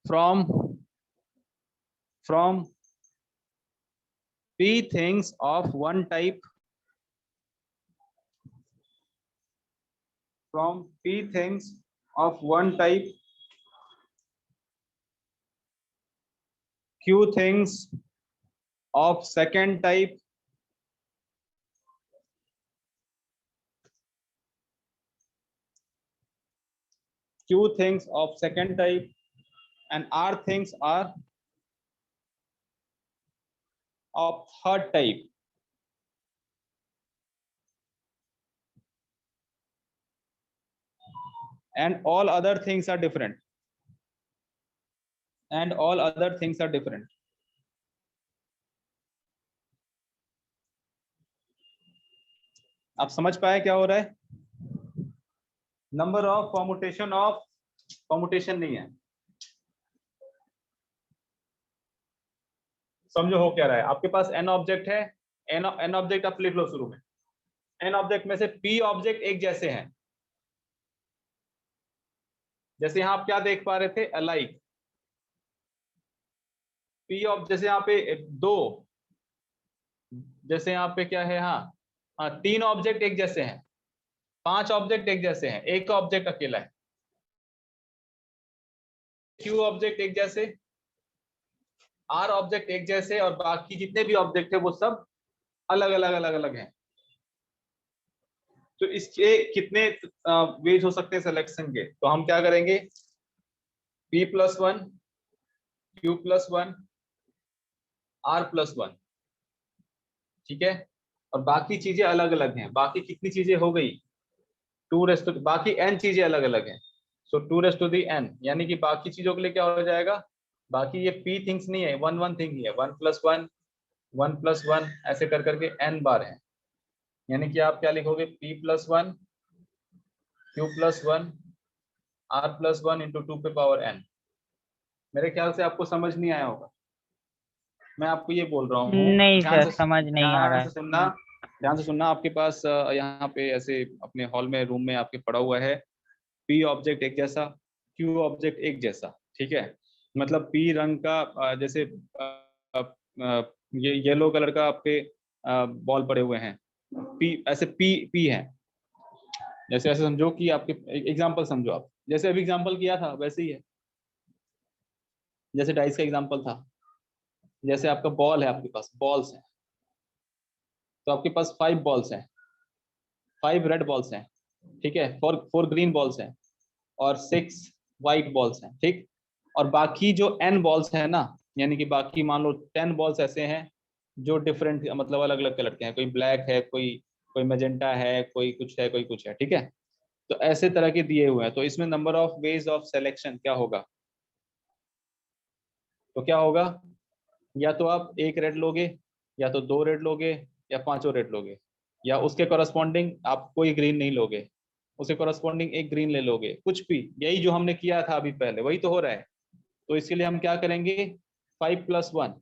from P things of one type, from P things of one type, Q things of second type, Q things of second type, and R things are of third type. And all other things are different. And all other things are different. आप समझ पाए क्या हो रहा है? Number of commutation नहीं है, समझो हो क्या रहा है। आपके पास n ऑब्जेक्ट है, n ऑब्जेक्ट आप लिख लो शुरू में, n ऑब्जेक्ट में से p ऑब्जेक्ट एक जैसे हैं। जैसे यहाँ आप क्या देख पा रहे थे, अलाइक, p ऑब्जेक्ट, जैसे यहाँ पे दो, जैसे यहाँ पे क्या है, हाँ 3 ऑब्जेक्ट एक जैसे हैं, 5 ऑब्जेक्ट एक जैसे हैं, एक ऑब्जेक्ट अकेला है। Q ऑब्जेक्ट एक जैसे, R ऑब्जेक्ट एक जैसे, और बाकी जितने भी ऑब्जेक्ट है वो सब अलग अलग हैं। तो इसके कितने वेज हो सकते हैं सिलेक्शन के, तो हम क्या करेंगे, P+1, Q+1, R+1, ठीक है, और बाकी चीजें अलग अलग हैं। बाकी कितनी चीजें हो गई, 2 बाकी n चीजें अलग अलग हैं, सो 2n, यानी कि बाकी चीजों के लिए क्या हो जाएगा, बाकी ये p थिंग्स नहीं है, 1 थिंग ही है, 1+1, 1+1 ऐसे कर करके n बार है। यानी कि आप क्या लिखोगे, P+1, Q+1, R+1 into 2n। मेरे ख्याल से आपको समझ नहीं आया होगा, मैं आपको ये बोल रहा हूँ, नहीं सर, समझ नहीं आ रहा है। ध्यान से सुनना। आपके पास यहाँ पे ऐसे अपने हॉल में, रूम में आपके पड़ा हुआ है, P ऑब्जेक्ट एक जैसा, Q ऑब्जेक्ट एक जैसा, ठीक है, मतलब P रंग का जैसे ये येलो कलर का आपके बॉल पड़े हुए हैं, P ऐसे P है, जैसे ऐसे समझो कि आपके एग्जांपल समझो आप, जैसे अभी एग्जांपल किया था वैसे ही है, जैसे डाइस का एग्जांपल था, जैसे आपका बॉल है, आपके पास बॉल्स हैं, तो आपके पास 5 बॉल्स हैं, 5 रेड बॉल्स हैं, ठीक है, 4 ग्रीन बॉल्स हैं, और 6 वाइट बॉल्स हैं, ठीक। और बाकी जो n बॉल्स हैं ना, यानी कि बाकी मान लो 10 बॉल्स ऐसे हैं जो डिफरेंट, मतलब अलग अलग कलर के हैं, कोई ब्लैक है, कोई मैजेंटा है, कोई कुछ है, कोई कुछ है, ठीक है। तो ऐसे तरह के दिए हुए हैं, तो इसमें number of ways of selection क्या होगा, तो क्या होगा, या तो आप एक रेड लोगे, या तो 2 रेड लोगे, या 5 रेड लोगे, या उसके कॉरस्पॉन्डिंग आप कोई ग्रीन नहीं लोगे, उसके कॉरस्पॉन्डिंग एक ग्रीन ले लोगे, कुछ भी, यही जो हमने किया था अभी पहले वही तो हो रहा है। तो इसके लिए हम क्या करेंगे, 5+1,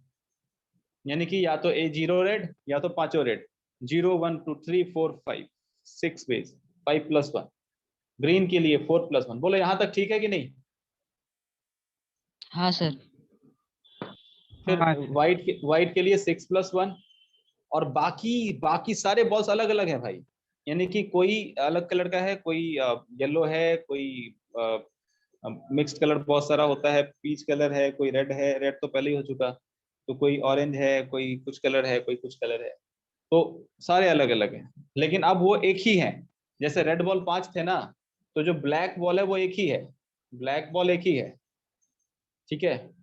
यानी कि या तो 0 रेड या तो 5 रेड, 0 1 2 3 4 5 6 वेज, 5+1। ग्रीन के लिए 4+1। बोलो यहाँ तक ठीक है कि नहीं? हाँ सर। फिर हाँ, व्हाइट के लिए 6+1, और बाकी सारे बॉल्स अलग अलग है भाई, यानी कि कोई अलग कलर का है, कोई येलो है, कोई मिक्स्ड कलर बहुत सारा होता है, पीच कलर है, कोई रेड है, रेड तो पहले ही हो चुका, तो कोई ऑरेंज है, कोई कुछ कलर है, कोई कुछ कलर है, तो सारे अलग अलग हैं, लेकिन अब वो एक ही है। जैसे रेड बॉल 5 थे ना, तो जो ब्लैक बॉल है वो एक ही है, ब्लैक बॉल एक ही है, ठीक है,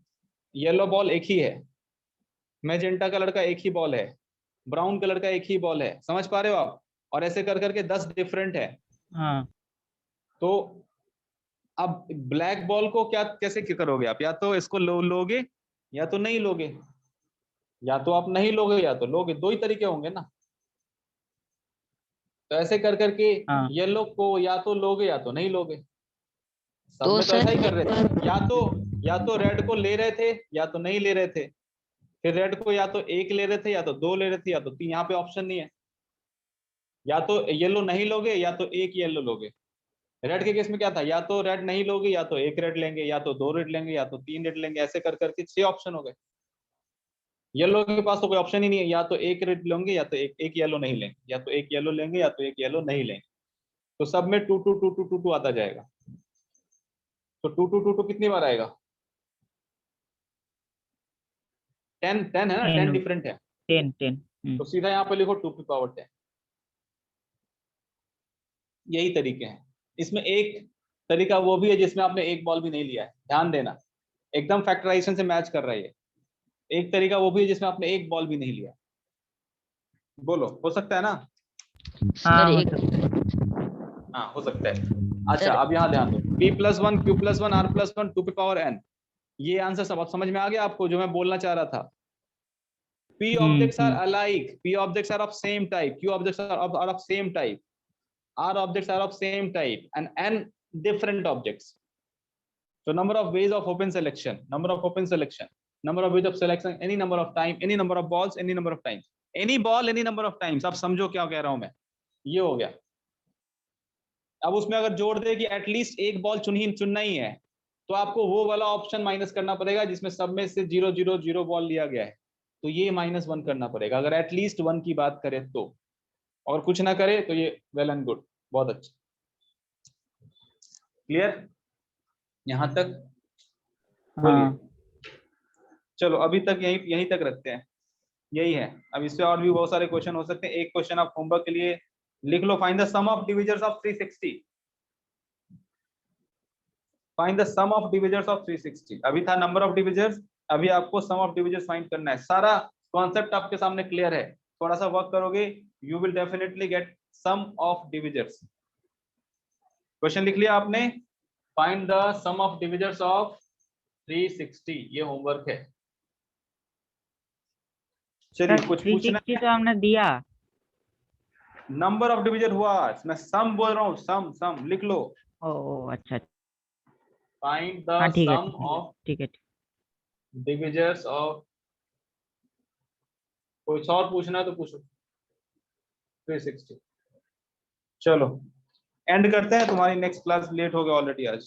येलो बॉल एक ही है, मैजेंटा कलर का एक ही बॉल है, ब्राउन कलर का एक ही बॉल है, समझ पा रहे हो आप? और ऐसे कर करके 10 डिफरेंट है। हाँ तो अब ब्लैक बॉल को क्या कैसे करोगे आप? या तो इसको लोगे या तो नहीं लोगे, या तो आप नहीं लोगे या तो लोगे, दो ही तरीके होंगे ना। तो ऐसे कर करके हाँ येलो को या तो लोगे या तो नहीं लोगे। सब तो में तो सर ऐसा ही कर रहे थे, या तो रेड को ले रहे थे या तो नहीं ले रहे थे। फिर रेड को या तो एक ले रहे थे या तो दो ले रहे थे या तो तीन, यहाँ पे ऑप्शन नहीं है। या तो येलो नहीं लोगे या तो एक येलो लोगे। रेड के केस में क्या था, या तो रेड नहीं लोगे या तो एक रेड लेंगे या तो दो रेड लेंगे या तो तीन रेड लेंगे, ऐसे कर करके 6 ऑप्शन हो गए। येलो के पास तो कोई ऑप्शन ही नहीं है, या तो एक रेड लेंगे या तो एक येलो नहीं लेंगे, या तो एक येलो लेंगे या तो एक येलो नहीं लेंगे। तो सब में 2 2 2 2 2 2 आता जाएगा। तो 2 2 2 2 कितनी बार आएगा? 10 10 है ना, 10 10 डिफरेंट है। 10 तो सीधा यहाँ पे लिखो 2 की पावर 10। यही तरीके हैं। इसमें एक तरीका वो भी है जिसमें आपने एक बॉल भी नहीं लिया है, ध्यान देना, एकदम फैक्टराइजेशन से मैच कर रहा है ये। एक तरीका वो भी है जिसमें आपने एक बॉल भी नहीं लिया। बोलो, हो सकता है ना? सर हाँ हो एक सकता हाँ हो सकता है। अच्छा सर अब यहाँ ध्यान दो, p+1 q+1 r+1 2 की पावर n। ये आंसर सब समझ में आ गया आपको जो मैं बोलना चाह रहा था? p objects are alike, p objects are of same type, q objects are of same type, r objects are of same type, and n different objects. So number of ways of open selection, number of open selection, number of ways of selection, any number of time, any number of balls, any number of times, any ball, any number of times। आप समझो क्या कह रहा हूं मैं? ये हो गया। अब उसमें अगर जोड़ दे कि एटलीस्ट एक बॉल चुनना ही है, तो आपको वो वाला ऑप्शन माइनस करना पड़ेगा जिसमें सब में से 0 0 0 बॉल लिया गया है। तो ये -1 करना पड़ेगा अगर एटलीस्ट 1 की बात करें तो। और कुछ ना करे तो ये वेल एंड गुड, बहुत अच्छा। क्लियर यहां तक? बोलिए। हाँ चलो अभी तक यहीं तक रखते हैं, यही है। अब इससे और भी बहुत सारे क्वेश्चन हो सकते हैं। एक क्वेश्चन आप होमवर्क के लिए लिख लो, find the sum of divisors of 360। Find the sum of divisors of 360। अभी था नंबर ऑफ डिविजर्स, अभी आपको सम ऑफ डिविजर्स फाइंड करना है। सारा कॉन्सेप्ट आपके सामने क्लियर है, थोड़ा सा वर्क करोगे you will definitely get some of divisors. Question लिख लिया आपने? Find the sum of divisors of 360, ये होमवर्क है। चलिए सर कुछ पूछना 360 है? तो हमने दिया। नंबर ऑफ डिविजन हुआ, मैं सम बोल रहा हूँ, सम लिख लो। ओ अच्छा फाइंड हाँ द ठीक है सम ऑफ ठीक है। डिविजर्स ऑफ, कुछ और पूछना है तो पूछो। 360। चलो एंड करते हैं, तुम्हारी नेक्स्ट क्लास लेट हो गया ऑलरेडी आज।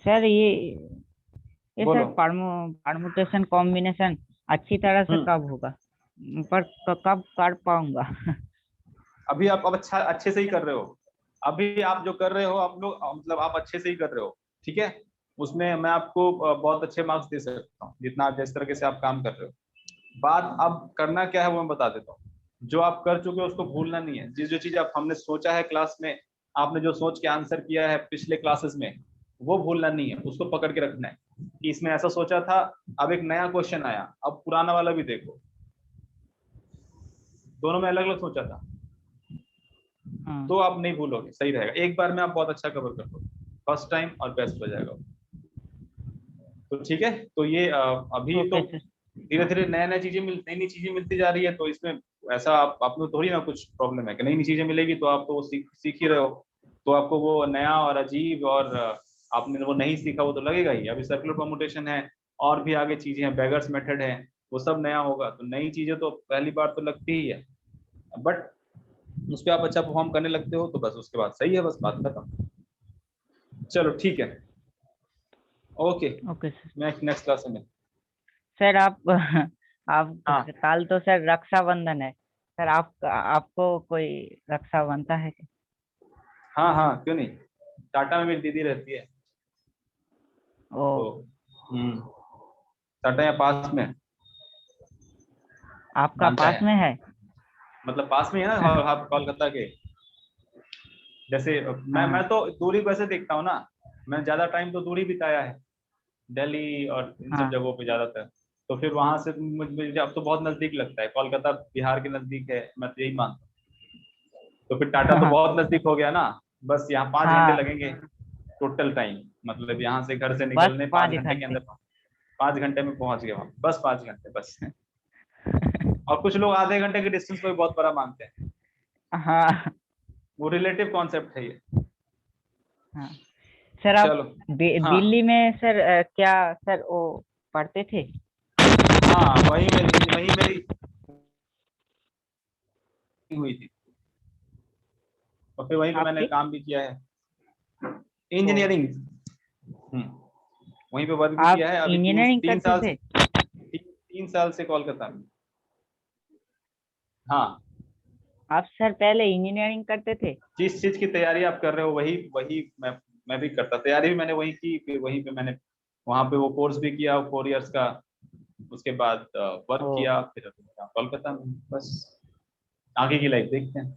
सर ये बोलो। सर परमुटेशन कॉम्बिनेशन अच्छी तरह से कब होगा, पर कब कर पाऊंगा? अभी आप अब अच्छे से ही कर रहे हो। अभी आप जो कर रहे हो आप लोग, मतलब आप अच्छे से ही कर रहे हो, ठीक है। उसमें मैं आपको बहुत अच्छे मार्क्स दे सकता हूँ जितना आप जिस तरीके से आप काम कर रहे हो। बात अब करना क्या है वो मैं बता देता हूँ। जो आप कर चुके हो उसको भूलना नहीं है। जो चीज आप हमने सोचा है क्लास में, आपने जो सोच के आंसर किया है पिछले क्लासेस में, वो भूलना नहीं है, उसको पकड़ के रखना है कि इसमें ऐसा सोचा था, अब एक नया क्वेश्चन आया, अब पुराना वाला भी देखो, दोनों में अलग अलग सोचा था। हाँ तो आप नहीं भूलोगे, सही रहेगा। एक बार में आप बहुत अच्छा कवर कर लोगे, फर्स्ट टाइम और बेस्ट हो जाएगा। तो ठीक है, तो ये अभी तो ओके सर। धीरे धीरे नई नई चीजें मिलती जा रही है। तो इसमें ऐसा आप में थोड़ी ना कुछ प्रॉब्लम है कि नई नई चीजें मिलेगी तो आप तो वो सीख ही रहे हो। तो आपको वो नया और अजीब और आपने वो नहीं सीखा वो तो लगेगा ही। अभी सर्कुलर परमुटेशन है और भी आगे चीजें हैं, बेगर्स मेथड है, वो सब नया होगा। तो नई चीजें तो पहली बार तो लगती ही है, बट उस पर आप अच्छा परफॉर्म करने लगते हो तो बस उसके बाद सही है, बस बात खत्म। चलो ठीक है, okay, okay sir. Next class में। सर आप हाँ कल तो सर रक्षाबंधन है सर, आपको कोई रक्षा बनता है क्या? हाँ हाँ, क्यों नहीं, टाटा में मेरी दीदी रहती है। ओ तो टाटा यहाँ पास में, आपका जानता पास है, में है? मतलब पास में है ना, हाँ, कोलकाता के। जैसे मैं हाँ तो दूरी वैसे देखता हूँ ना, मैं ज्यादा टाइम तो दूरी बिताया है, दिल्ली और इन सब हाँ जगहों पे ज्यादातर। तो फिर वहां से मुझे अब तो बहुत नजदीक लगता है, कोलकाता बिहार के नजदीक है, मैं तो यही मानता हूँ। तो फिर टाटा तो बहुत नजदीक हो गया ना, बस यहाँ 5 घंटे हाँ लगेंगे टोटल टाइम, मतलब यहाँ से घर से बस निकलने 5 5 घंटे के घंटे। अंदर, 5 घंटे में पहुंच गए वहां, बस 5 घंटे बस। और कुछ लोग आधे घंटे के डिस्टेंस को भी बहुत बड़ा मानते हैं, हाँ वो रिलेटिव कॉन्सेप्ट है ये। हाँ सर आप चलो। हाँ दिल्ली में सर क्या सर वो पढ़ते थे? हाँ, वही मेरी हुई थी, और फिर वहीं पे मैंने आपकी? काम भी किया है, ओ, इंजीनियरिंग। वहीं पे वर्क भी आप किया है अभी तीन इंजीनियरिंग तीन करते साल से, थे? 3 साल से कोलकाता में। हाँ, आप सर पहले इंजीनियरिंग करते थे? जिस चीज की तैयारी आप कर रहे हो वही वही मैं भी करता, तैयारी भी मैंने वही की, फिर वहीं पे मैंने वहां पे वो कोर्स भी किया 4 इयर्स का, उसके बाद वर्क ओ किया, फिर कोलकाता में बस, आगे की लाइफ देखते हैं।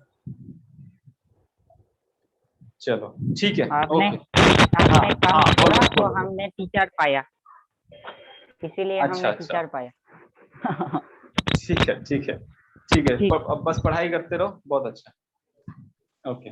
चलो ठीक है, आपने ओके। हाँ आपने काम हाँ, छोड़ा बोलो तो बोलो बोलो। हमने टीचर पाया, इसीलिए अच्छा हमने अच्छा, टीचर पाया। ठीक है ठीक है ठीक है, ठीक। अब बस पढ़ाई करते रहो, बहुत अच्छा। ओके।